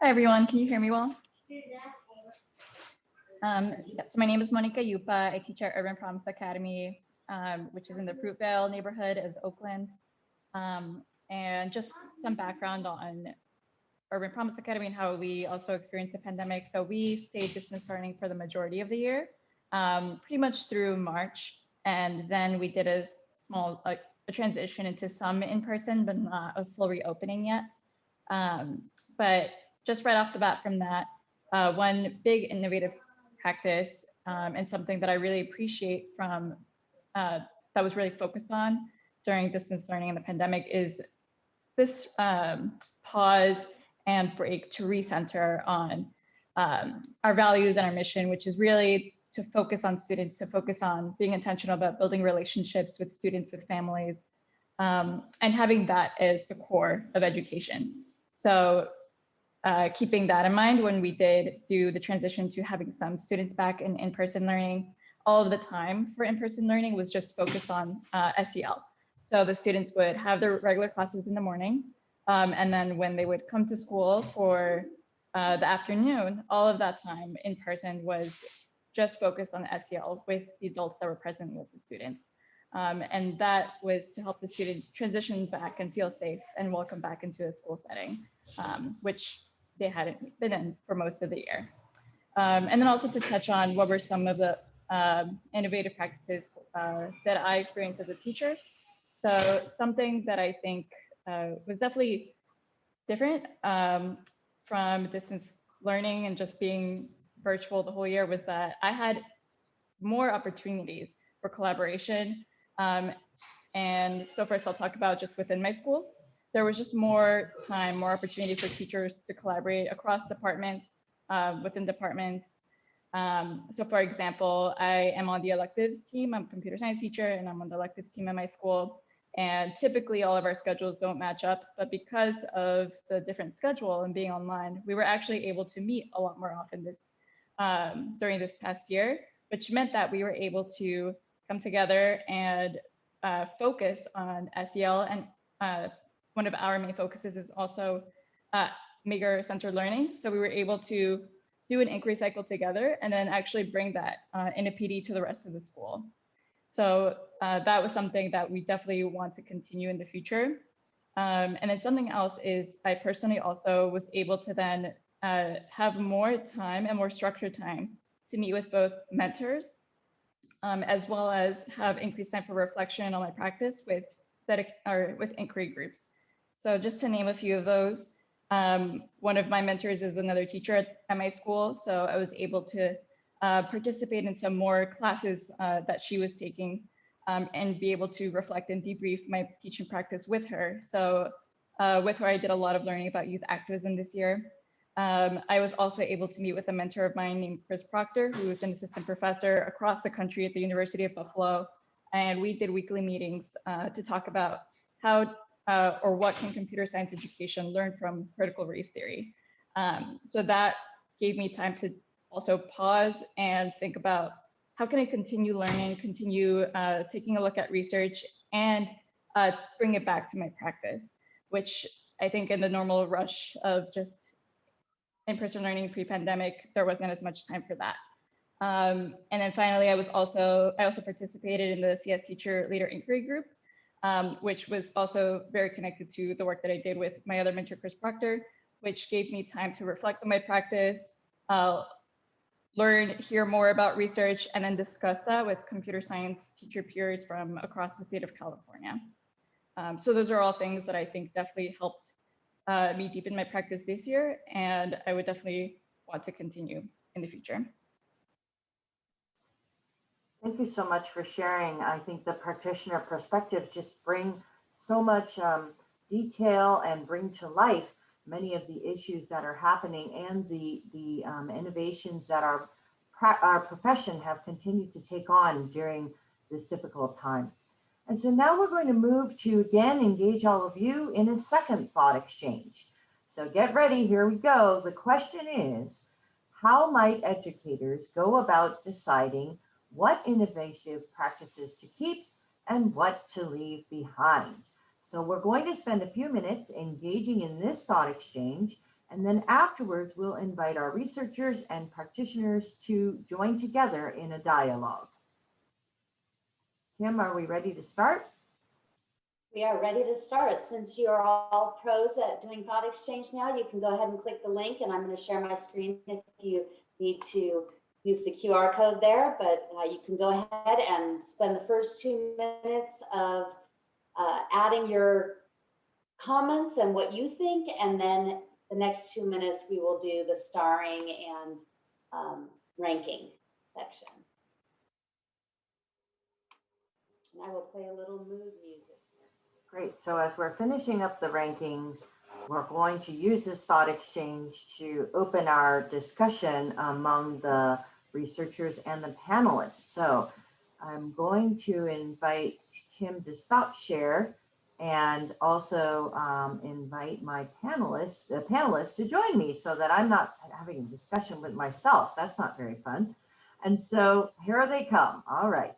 Hi everyone, can you hear me well? So my name is Monica Yupa. I teach at Urban Promise Academy, which is in the Fruitvale neighborhood of Oakland. And just some background on Urban Promise Academy and how we also experienced the pandemic. So we stayed distance learning for the majority of the year, pretty much through March. And then we did a small a transition into some in-person, but not a full reopening yet. But just right off the bat from that, one big innovative practice and something that I really appreciate from that was really focused on during distance learning and the pandemic is this pause and break to recenter on our values and our mission, which is really to focus on students, to focus on being intentional about building relationships with students, with families, and having that as the core of education. So keeping that in mind when we did do the transition to having some students back in in-person learning, all of the time for in-person learning was just focused on SEL. So the students would have their regular classes in the morning, and then when they would come to school for the afternoon, all of that time in person was just focused on SEL with the adults that were present with the students. And that was to help the students transition back and feel safe and welcome back into a school setting, which they hadn't been in for most of the year. And then also to touch on what were some of the innovative practices that I experienced as a teacher. So something that I think was definitely different from distance learning and just being virtual the whole year was that I had more opportunities for collaboration. And so first I'll talk about just within my school. There was just more time, more opportunity for teachers to collaborate across departments, within departments. So for example, I am on the electives team. I'm a computer science teacher and I'm on the electives team at my school. And typically all of our schedules don't match up, but because of the different schedule and being online, we were actually able to meet a lot more often during this past year, which meant that we were able to come together and focus on SEL. And one of our main focuses is also maker-centered learning. So we were able to do an inquiry cycle together and then actually bring that in a PD to the rest of the school. So that was something that we definitely want to continue in the future. And then something else is I personally also was able to then have more time and more structured time to meet with both mentors, as well as have increased time for reflection on my practice with inquiry groups. So just to name a few of those, one of my mentors is another teacher at my school. So I was able to participate in some more classes that she was taking and be able to reflect and debrief my teaching practice with her. So with her, I did a lot of learning about youth activism this year. I was also able to meet with a mentor of mine named Chris Proctor, who is an assistant professor across the country at the University of Buffalo. And we did weekly meetings to talk about how or what can computer science education learn from critical race theory. So that gave me time to also pause and think about how can I continue learning, continue taking a look at research and bring it back to my practice, which I think in the normal rush of just in-person learning pre-pandemic, there wasn't as much time for that. And then finally, I also participated in the CS Teacher Leader Inquiry Group, which was also very connected to the work that I did with my other mentor, Chris Proctor, which gave me time to reflect on my practice, hear more about research, and then discuss that with computer science teacher peers from across the state of California. So those are all things that I think definitely helped me deepen my practice this year, and I would definitely want to continue in the future. Thank you so much for sharing. I think the practitioner perspectives just bring so much detail and bring to life many of the issues that are happening and the innovations that our profession have continued to take on during this difficult time. And so now we're going to move to again engage all of you in a second thought exchange. So get ready, here we go. The question is, how might educators go about deciding what innovative practices to keep and what to leave behind? So we're going to spend a few minutes engaging in this thought exchange, and then afterwards we'll invite our researchers and practitioners to join together in a dialogue. Kim, are we ready to start? We are ready to start. Since you are all pros at doing thought exchange now, you can go ahead and click the link, and I'm going to share my screen if you need to use the QR code there, but you can go ahead and spend the first 2 minutes of adding your comments and what you think, and then the next 2 minutes we will do the starring and ranking section. And I will play a little mood music. Great. So as we're finishing up the rankings, we're going to use this thought exchange to open our discussion among the researchers and the panelists. So I'm going to invite Kim to stop share and also invite my the panelists to join me so that I'm not having a discussion with myself. That's not very fun. And so here they come. All right.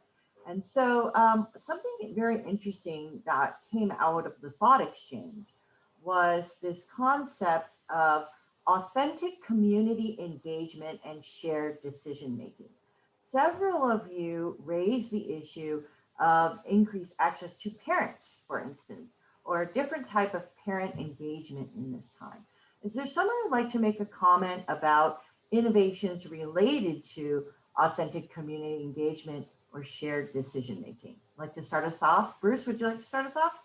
And so something very interesting that came out of the thought exchange was this concept of authentic community engagement and shared decision making. Several of you raised the issue of increased access to parents, for instance, or a different type of parent engagement in this time. Is there someone who'd like to make a comment about innovations related to authentic community engagement or shared decision making? Like to start us off? Bruce, would you like to start us off?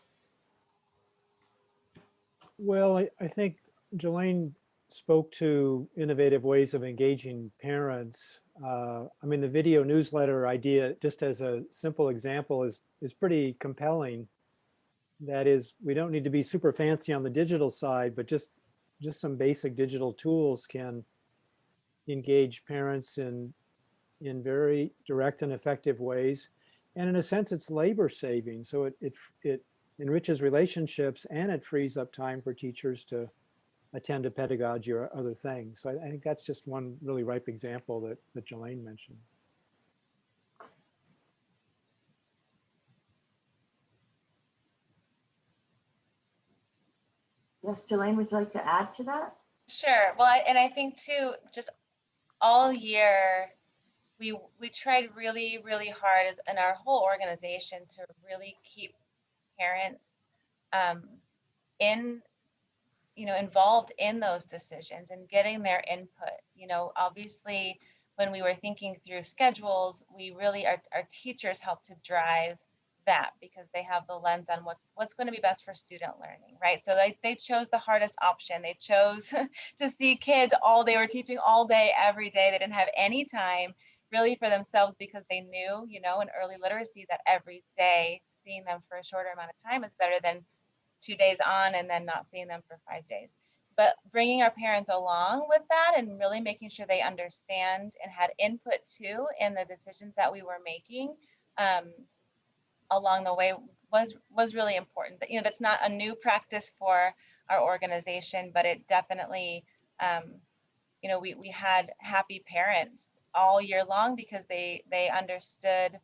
Well, I think Jelaine spoke to innovative ways of engaging parents. I mean, the video newsletter idea, just as a simple example, is pretty compelling. That is, we don't need to be super fancy on the digital side, but just some basic digital tools can engage parents in very direct and effective ways. And in a sense, it's labor saving. So it enriches relationships and it frees up time for teachers to attend to pedagogy or other things. So I think that's just one really ripe example that Jelaine mentioned. Yes, Jelaine, would you like to add to that? Sure. Well, and I think too, just all year, we tried really, really hard in our whole organization to really keep parents involved in those decisions and getting their input. Obviously, when we were thinking through schedules, we really, our teachers helped to drive that because they have the lens on what's going to be best for student learning, right? So they chose the hardest option. They chose to see kids all day. We're teaching all day, every day. They didn't have any time really for themselves because they knew, in early literacy that every day seeing them for a shorter amount of time is better than 2 days on and then not seeing them for 5 days. But bringing our parents along with that and really making sure they understand and had input too in the decisions that we were making along the way was really important. That's not a new practice for our organization, but it definitely, we had happy parents all year long because they understood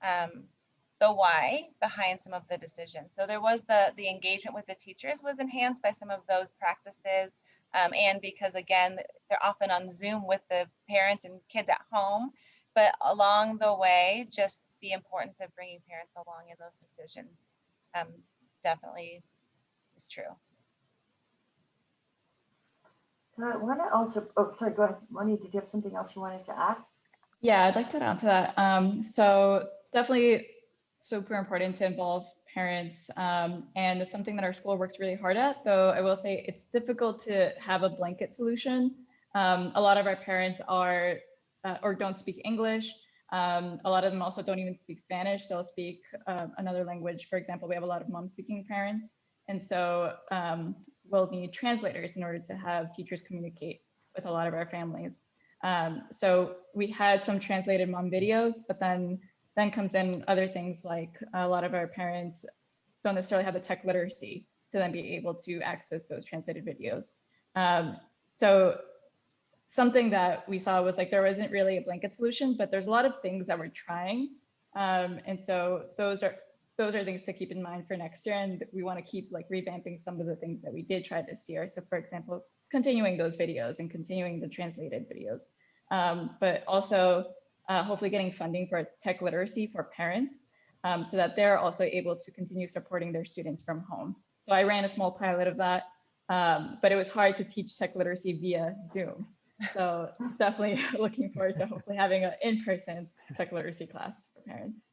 the why behind some of the decisions. So there was the engagement with the teachers was enhanced by some of those practices. And because again, they're often on Zoom with the parents and kids at home, but along the way, just the importance of bringing parents along in those decisions definitely is true. So I want to also, oh, sorry, go ahead. Moni, did you have something else you wanted to add? Yeah, I'd like to add to that. So definitely super important to involve parents. And it's something that our school works really hard at, though I will say it's difficult to have a blanket solution. A lot of our parents are or don't speak English. A lot of them also don't even speak Spanish. They'll speak another language. For example, we have a lot of mom-speaking parents. And so we'll need translators in order to have teachers communicate with a lot of our families. So we had some translated mom videos, but then comes in other things like a lot of our parents don't necessarily have the tech literacy to then be able to access those translated videos. So something that we saw was like there wasn't really a blanket solution, but there's a lot of things that we're trying. And so those are things to keep in mind for next year. And we want to keep like revamping some of the things that we did try this year. So for example, continuing those videos and continuing the translated videos, but also hopefully getting funding for tech literacy for parents so that they're also able to continue supporting their students from home. So I ran a small pilot of that, but it was hard to teach tech literacy via Zoom. So definitely looking forward to hopefully having an in-person tech literacy class for parents.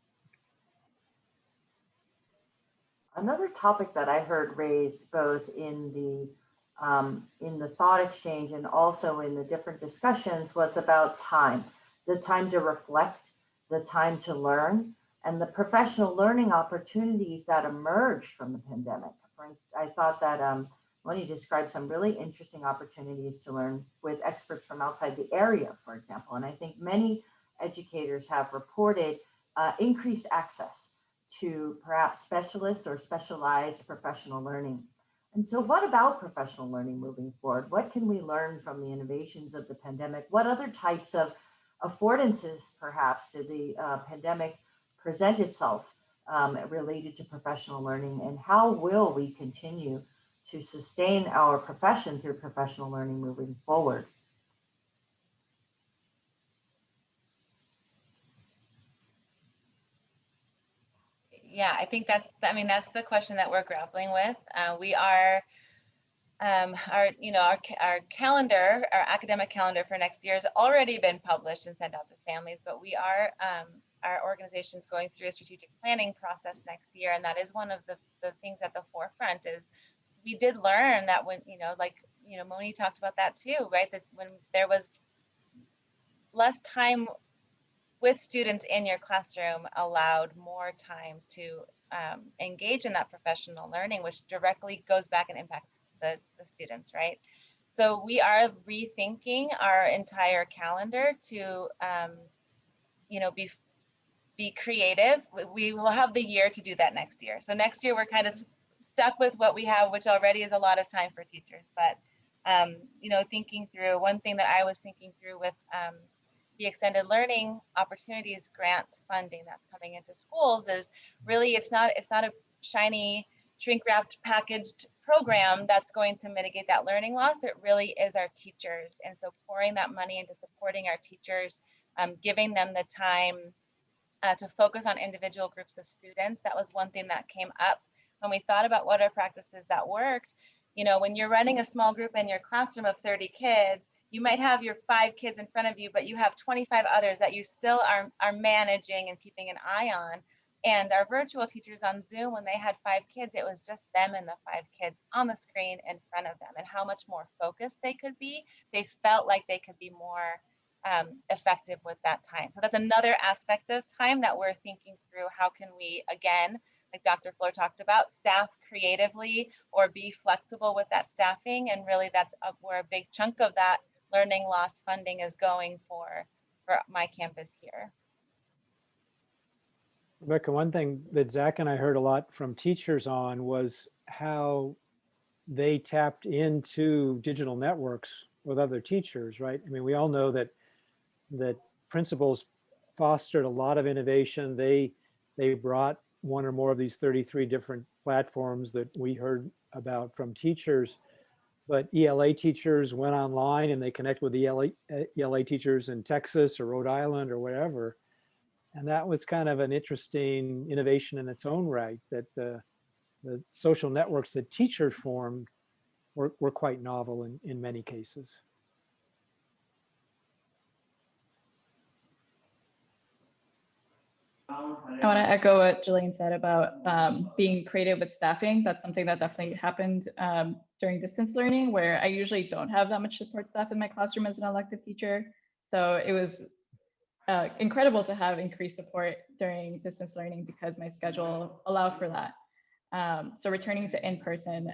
Another topic that I heard raised both in the thought exchange and also in the different discussions was about time, the time to reflect, the time to learn, and the professional learning opportunities that emerged from the pandemic. I thought that Moni described some really interesting opportunities to learn with experts from outside the area, for example. And I think many educators have reported increased access to perhaps specialists or specialized professional learning. And so what about professional learning moving forward? What can we learn from the innovations of the pandemic? What other types of affordances perhaps did the pandemic present itself related to professional learning? And how will we continue to sustain our profession through professional learning moving forward? Yeah, I think that's the question that we're grappling with. We are, our calendar, our academic calendar for next year has already been published and sent out to families, but we are, our organization's going through a strategic planning process next year. And that is one of the things at the forefront is we did learn that when, Moni talked about that too, right? That when there was less time with students in your classroom allowed more time to engage in that professional learning, which directly goes back and impacts the students, right? So we are rethinking our entire calendar to, be creative. We will have the year to do that next year. So next year we're kind of stuck with what we have, which already is a lot of time for teachers. But thinking through, one thing that I was thinking through with the extended learning opportunities grant funding that's coming into schools is really it's not a shiny shrink wrapped packaged program that's going to mitigate that learning loss. It really is our teachers, and so pouring that money into supporting our teachers, giving them the time to focus on individual groups of students. That was one thing that came up when we thought about what are practices that worked. When you're running a small group in your classroom of 30 kids, you might have your 5 kids in front of you, but you have 25 others that you still are managing and keeping an eye on. And our virtual teachers on Zoom, when they had 5 kids, it was just them and the 5 kids on the screen in front of them, and how much more focused they could be. They felt like they could be more effective with that time. So that's another aspect of time that we're thinking through. How can we, again, like Dr. Fleur talked about, staff creatively or be flexible with that staffing? And really that's where a big chunk of that learning loss funding is going for my campus here. Rebecca, one thing that Zach and I heard a lot from teachers on was how they tapped into digital networks with other teachers, right? I mean, we all know that principals fostered a lot of innovation. They brought one or more of these 33 different platforms that we heard about from teachers, but ELA teachers went online and they connect with ELA teachers in Texas or Rhode Island or wherever. And that was kind of an interesting innovation in its own right, that the social networks that teachers formed were quite novel in many cases. I want to echo what Jillian said about being creative with staffing. That's something that definitely happened during distance learning, where I usually don't have that much support staff in my classroom as an elective teacher. So it was incredible to have increased support during distance learning because my schedule allowed for that. So returning to in-person,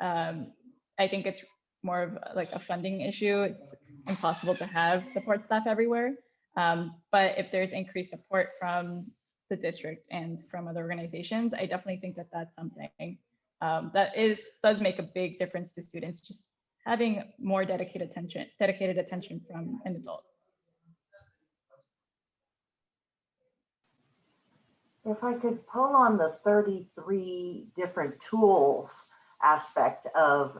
I think it's more of like a funding issue. It's impossible to have support staff everywhere. But if there's increased support from the district and from other organizations, I definitely think that that's something that does make a big difference to students, just having more dedicated attention from an adult. If I could pull on the 33 different tools aspect of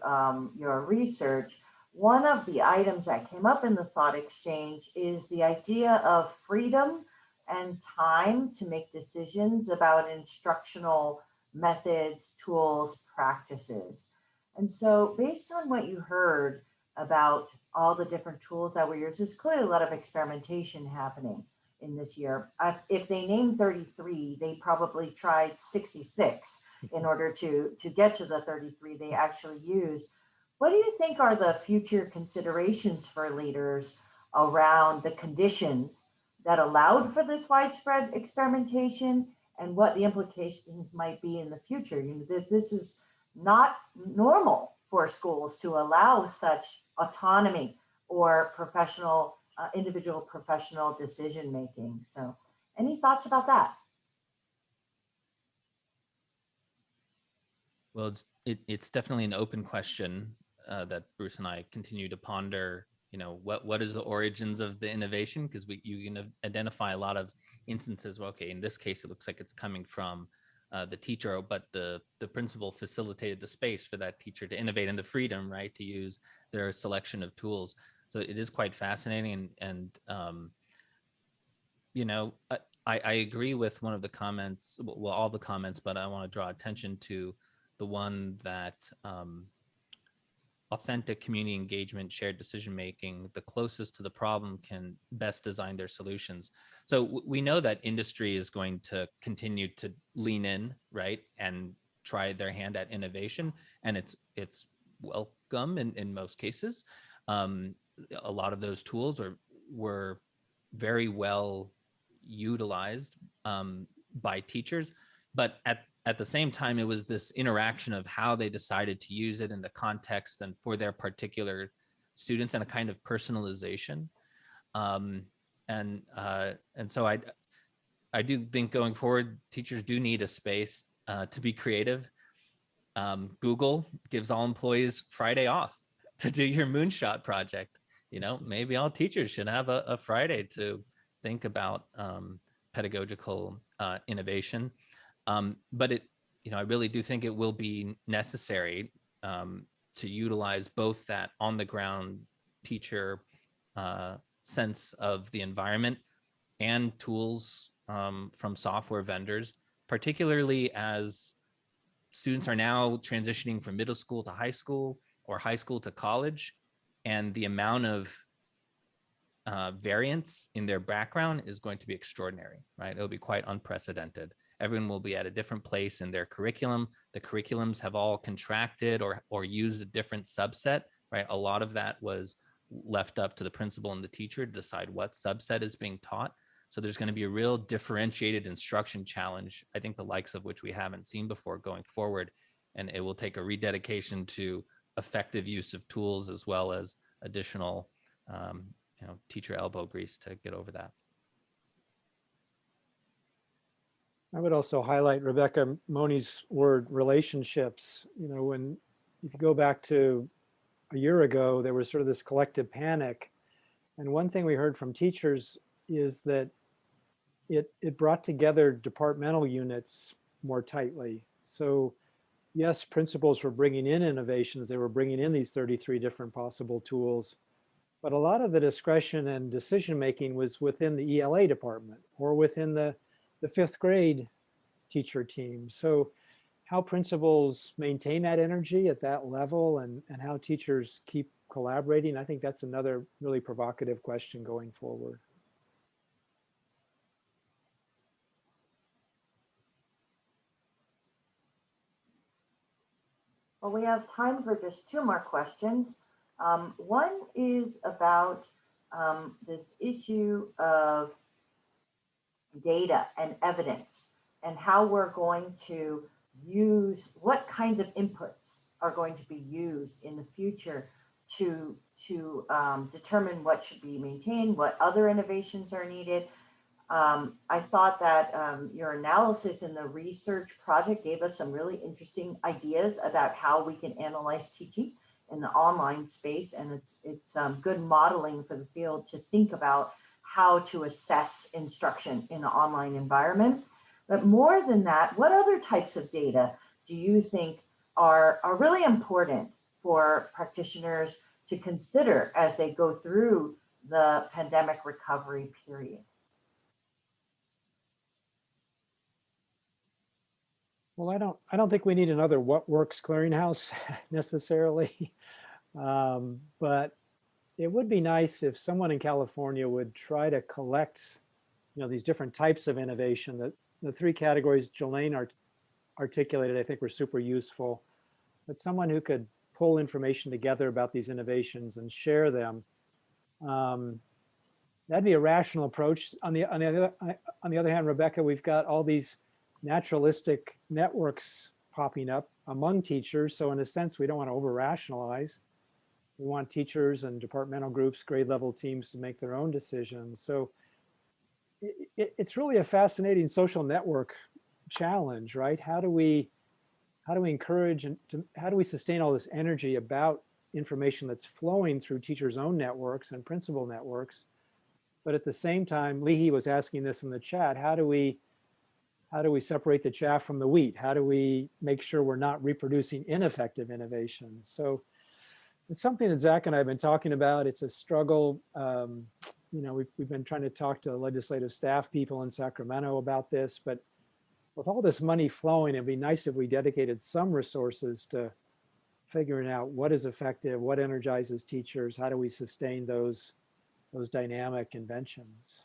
your research, one of the items that came up in the thought exchange is the idea of freedom and time to make decisions about instructional methods, tools, practices. And so based on what you heard about all the different tools that were used, there's clearly a lot of experimentation happening in this year. If they named 33, they probably tried 66 in order to get to the 33 they actually used. What do you think are the future considerations for leaders around the conditions that allowed for this widespread experimentation and what the implications might be in the future? You know, this is not normal for schools to allow such autonomy or individual professional decision making. So any thoughts about that? Well, it's definitely an open question that Bruce and I continue to ponder. You know, what is the origins of the innovation? Because you can identify a lot of instances where, okay, in this case, it looks like it's coming from the teacher, but the principal facilitated the space for that teacher to innovate and the freedom, right, to use their selection of tools. So it is quite fascinating, and you know, I agree with one of the comments, well, all the comments, but I want to draw attention to the one that authentic community engagement, shared decision making, the closest to the problem can best design their solutions. So we know that industry is going to continue to lean in, right, and try their hand at innovation, and it's welcome in most cases. A lot of those tools were very well utilized by teachers, but at the same time, it was this interaction of how they decided to use it in the context and for their particular students, and a kind of personalization. And so I do think going forward, teachers do need a space to be creative. Google gives all employees Friday off to do your moonshot project. You know, maybe all teachers should have a Friday to think about pedagogical innovation. But I really do think it will be necessary to utilize both that on the ground teacher sense of the environment and tools from software vendors, particularly as students are now transitioning from middle school to high school or high school to college, and the amount of variance in their background is going to be extraordinary, right? It'll be quite unprecedented. Everyone will be at a different place in their curriculum. The curriculums have all contracted or used a different subset, right? A lot of that was left up to the principal and the teacher to decide what subset is being taught. So there's going to be a real differentiated instruction challenge, I think the likes of which we haven't seen before going forward. And it will take a rededication to effective use of tools as well as additional teacher elbow grease to get over that. I would also highlight Rebecca Moni's word relationships. You know, if you go back to a year ago, there was sort of this collective panic. And one thing we heard from teachers is that it brought together departmental units more tightly. So yes, principals were bringing in innovations. They were bringing in these 33 different possible tools. But a lot of the discretion and decision-making was within the ELA department or within the fifth grade teacher team. So how principals maintain that energy at that level and how teachers keep collaborating, I think that's another really provocative question going forward. Well, we have time for just two more questions. One is about this issue of data and evidence, and how we're going to use, what kinds of inputs are going to be used in the future to determine what should be maintained, what other innovations are needed. I thought that your analysis in the research project gave us some really interesting ideas about how we can analyze teaching in the online space, and it's good modeling for the field to think about how to assess instruction in an online environment. But more than that, what other types of data do you think are really important for practitioners to consider as they go through the pandemic recovery period? Well, I don't think we need another What Works clearinghouse necessarily, but it would be nice if someone in California would try to collect, these different types of innovation. That the three categories Jelaine articulated, I think, were super useful. But someone who could pull information together about these innovations and share them, that'd be a rational approach. On the other hand, Rebecca, we've got all these naturalistic networks popping up among teachers. So in a sense, we don't want to over rationalize. We want teachers and departmental groups, grade level teams to make their own decisions. So it's really a fascinating social network challenge, right? How do we encourage and how do we sustain all this energy about information that's flowing through teachers' own networks and principal networks? But at the same time, Leahy was asking this in the chat, how do we separate the chaff from the wheat? How do we make sure we're not reproducing ineffective innovations? So it's something that Zach and I have been talking about. It's a struggle. We've been trying to talk to legislative staff people in Sacramento about this, but with all this money flowing, it'd be nice if we dedicated some resources to figuring out what is effective, what energizes teachers, how do we sustain those dynamic inventions.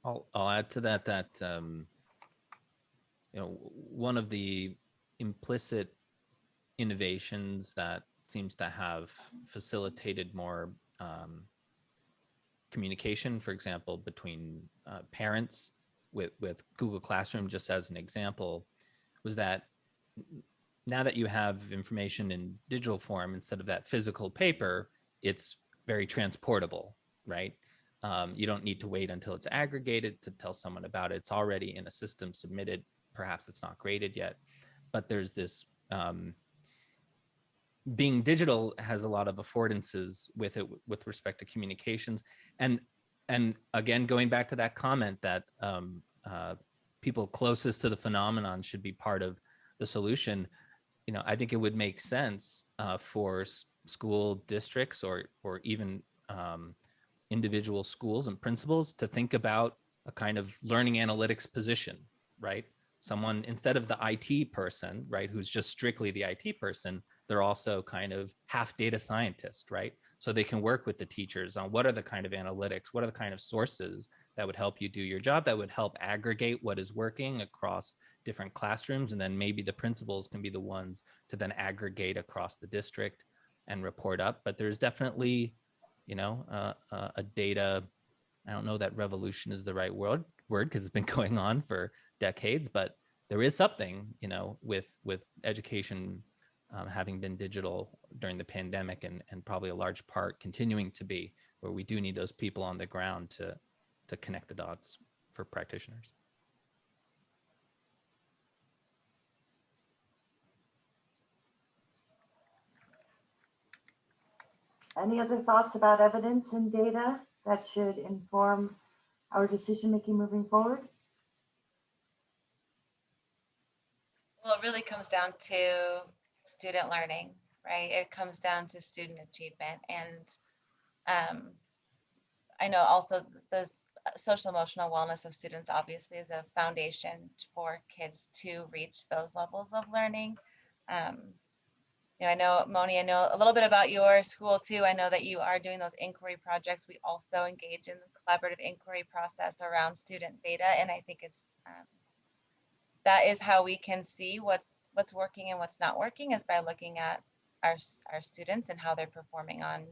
I'll add to that one of the implicit innovations that seems to have facilitated more communication, for example, between parents with Google Classroom, just as an example, was that now that you have information in digital form instead of that physical paper, it's very transportable, right? You don't need to wait until it's aggregated to tell someone about it. It's already in a system submitted. Perhaps it's not graded yet, but there's this, being digital has a lot of affordances with it with respect to communications. And again, going back to that comment that people closest to the phenomenon should be part of the solution, I think it would make sense for school districts or even individual schools and principals to think about a kind of learning analytics position, right? Someone, instead of the IT person, right, who's just strictly the IT person, they're also kind of half data scientist, right? So they can work with the teachers on what are the kind of analytics, what are the kind of sources that would help you do your job, that would help aggregate what is working across different classrooms. And then maybe the principals can be the ones to then aggregate across the district and report up. But there's definitely, a data, I don't know that revolution is the right word because it's been going on for decades, but there is something, with education having been digital during the pandemic and probably a large part continuing to be, where we do need those people on the ground to connect the dots for practitioners. Any other thoughts about evidence and data that should inform our decision-making moving forward? Well, it really comes down to student learning, right? It comes down to student achievement. And I know also the social emotional wellness of students obviously is a foundation for kids to reach those levels of learning. I know, Moni, I know a little bit about your school too. I know that you are doing those inquiry projects. We also engage in the collaborative inquiry process around student data. And I think it's that is how we can see what's working and what's not working, is by looking at our students and how they're performing on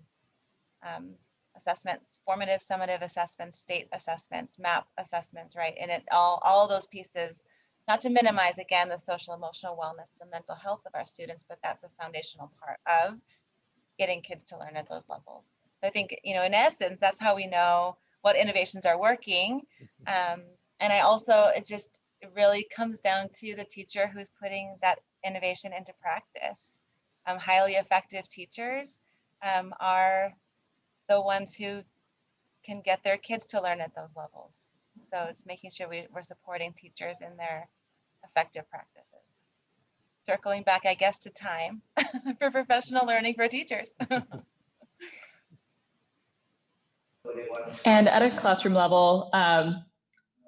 assessments, formative, summative assessments, state assessments, MAP assessments, right? And it all of those pieces, not to minimize, again, the social emotional wellness, the mental health of our students, but that's a foundational part of getting kids to learn at those levels. So I think, in essence, that's how we know what innovations are working. And I also, it really comes down to the teacher who's putting that innovation into practice. Highly effective teachers are the ones who can get their kids to learn at those levels. So it's making sure we're supporting teachers in their effective practices. Circling back, I guess, to time for professional learning for teachers. And at a classroom level,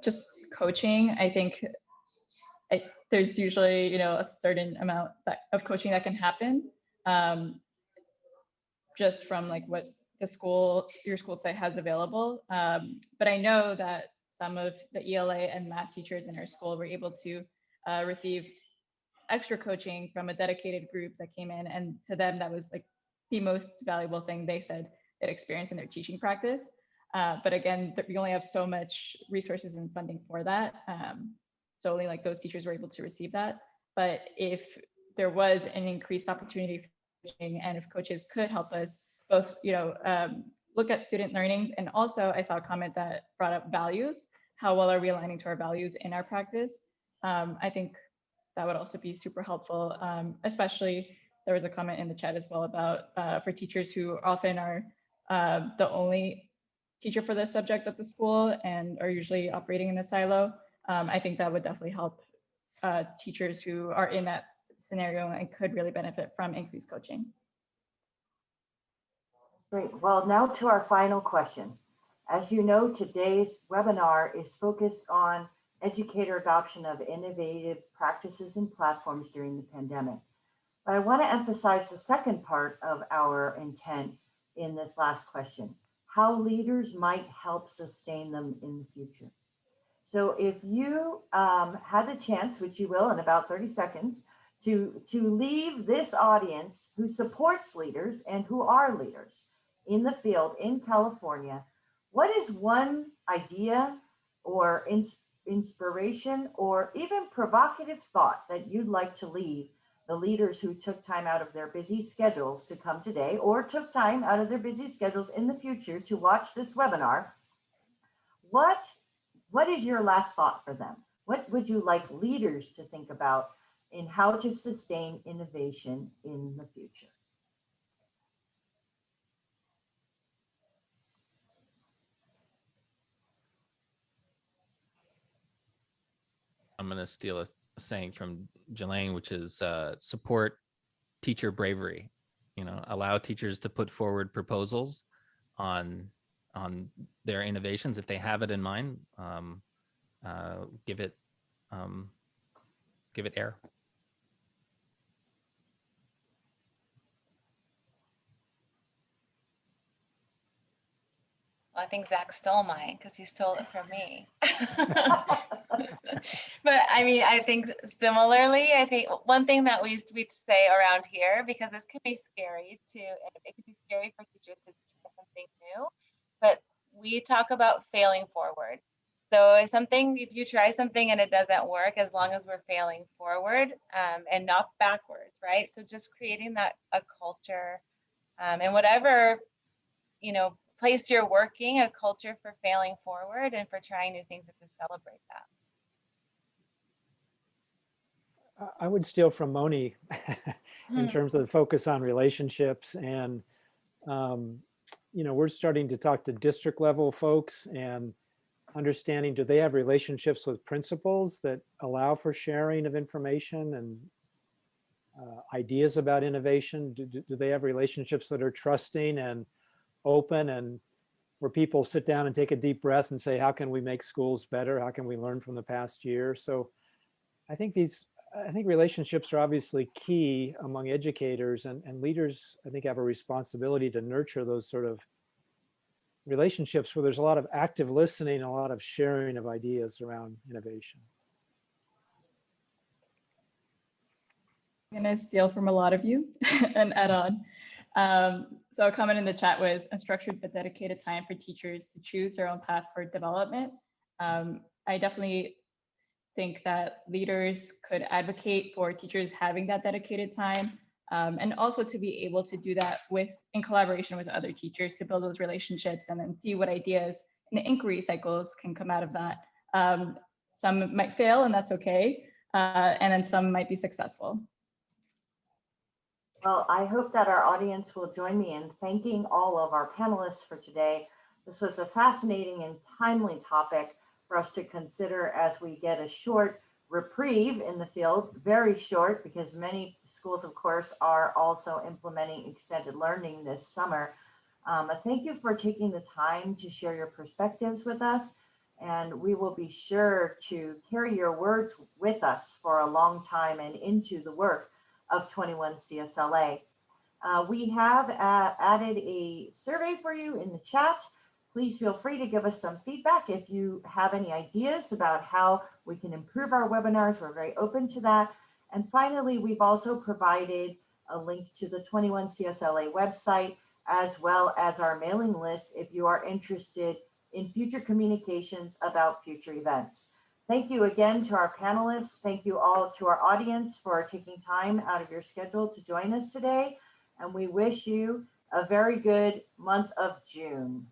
just coaching, I think there's usually, a certain amount of coaching that can happen just from like what your school site has available. But I know that some of the ELA and math teachers in our school were able to receive extra coaching from a dedicated group that came in, and to them that was like the most valuable thing they said they'd experienced in their teaching practice. But again, we only have so much resources and funding for that. So only like those teachers were able to receive that. But if there was an increased opportunity for coaching, and if coaches could help us both, look at student learning, and also I saw a comment that brought up values. How well are we aligning to our values in our practice? I think that would also be super helpful, especially there was a comment in the chat as well about for teachers who often are the only teacher for this subject at the school and are usually operating in a silo. I think that would definitely help teachers who are in that scenario and could really benefit from increased coaching. Great. Well, now to our final question. As you know, today's webinar is focused on educator adoption of innovative practices and platforms during the pandemic. But I want to emphasize the second part of our intent in this last question, how leaders might help sustain them in the future. So if you had the chance, which you will in about 30 seconds, to leave this audience who supports leaders and who are leaders in the field in California, what is one idea or inspiration or even provocative thought that you'd like to leave the leaders who took time out of their busy schedules to come today, or took time out of their busy schedules in the future to watch this webinar? What is your last thought for them? What would you like leaders to think about in how to sustain innovation in the future? I'm going to steal a saying from Jelaine, which is support teacher bravery. Allow teachers to put forward proposals on their innovations if they have it in mind. Give it air. Well, I think Zach stole mine because he stole it from me. But I mean, I think similarly, I think one thing that we say around here, because this can be scary it can be scary for teachers to try something new, but we talk about failing forward. So if you try something and it doesn't work, as long as we're failing forward and not backwards, right? So just creating a culture and whatever, place you're working, a culture for failing forward and for trying new things, and to celebrate that. I would steal from Moni in terms of the focus on relationships. And, we're starting to talk to district level folks and understanding, do they have relationships with principals that allow for sharing of information and ideas about innovation? Do they have relationships that are trusting and open, and where people sit down and take a deep breath and say, how can we make schools better? How can we learn from the past year? So I think relationships are obviously key among educators, and leaders, I think, have a responsibility to nurture those sort of relationships where there's a lot of active listening, a lot of sharing of ideas around innovation. I'm going to steal from a lot of you and add on. So a comment in the chat was unstructured but dedicated time for teachers to choose their own path for development. I definitely think that leaders could advocate for teachers having that dedicated time, and also to be able to do that in collaboration with other teachers to build those relationships and then see what ideas and inquiry cycles can come out of that. Some might fail and that's okay, and then some might be successful. Well, I hope that our audience will join me in thanking all of our panelists for today. This was a fascinating and timely topic for us to consider as we get a short reprieve in the field, very short, because many schools, of course, are also implementing extended learning this summer. Thank you for taking the time to share your perspectives with us, and we will be sure to carry your words with us for a long time and into the work of 21 CSLA. We have added a survey for you in the chat. Please feel free to give us some feedback if you have any ideas about how we can improve our webinars. We're very open to that. And finally, we've also provided a link to the 21 CSLA website, as well as our mailing list if you are interested in future communications about future events. Thank you again to our panelists. Thank you all to our audience for taking time out of your schedule to join us today. And we wish you a very good month of June.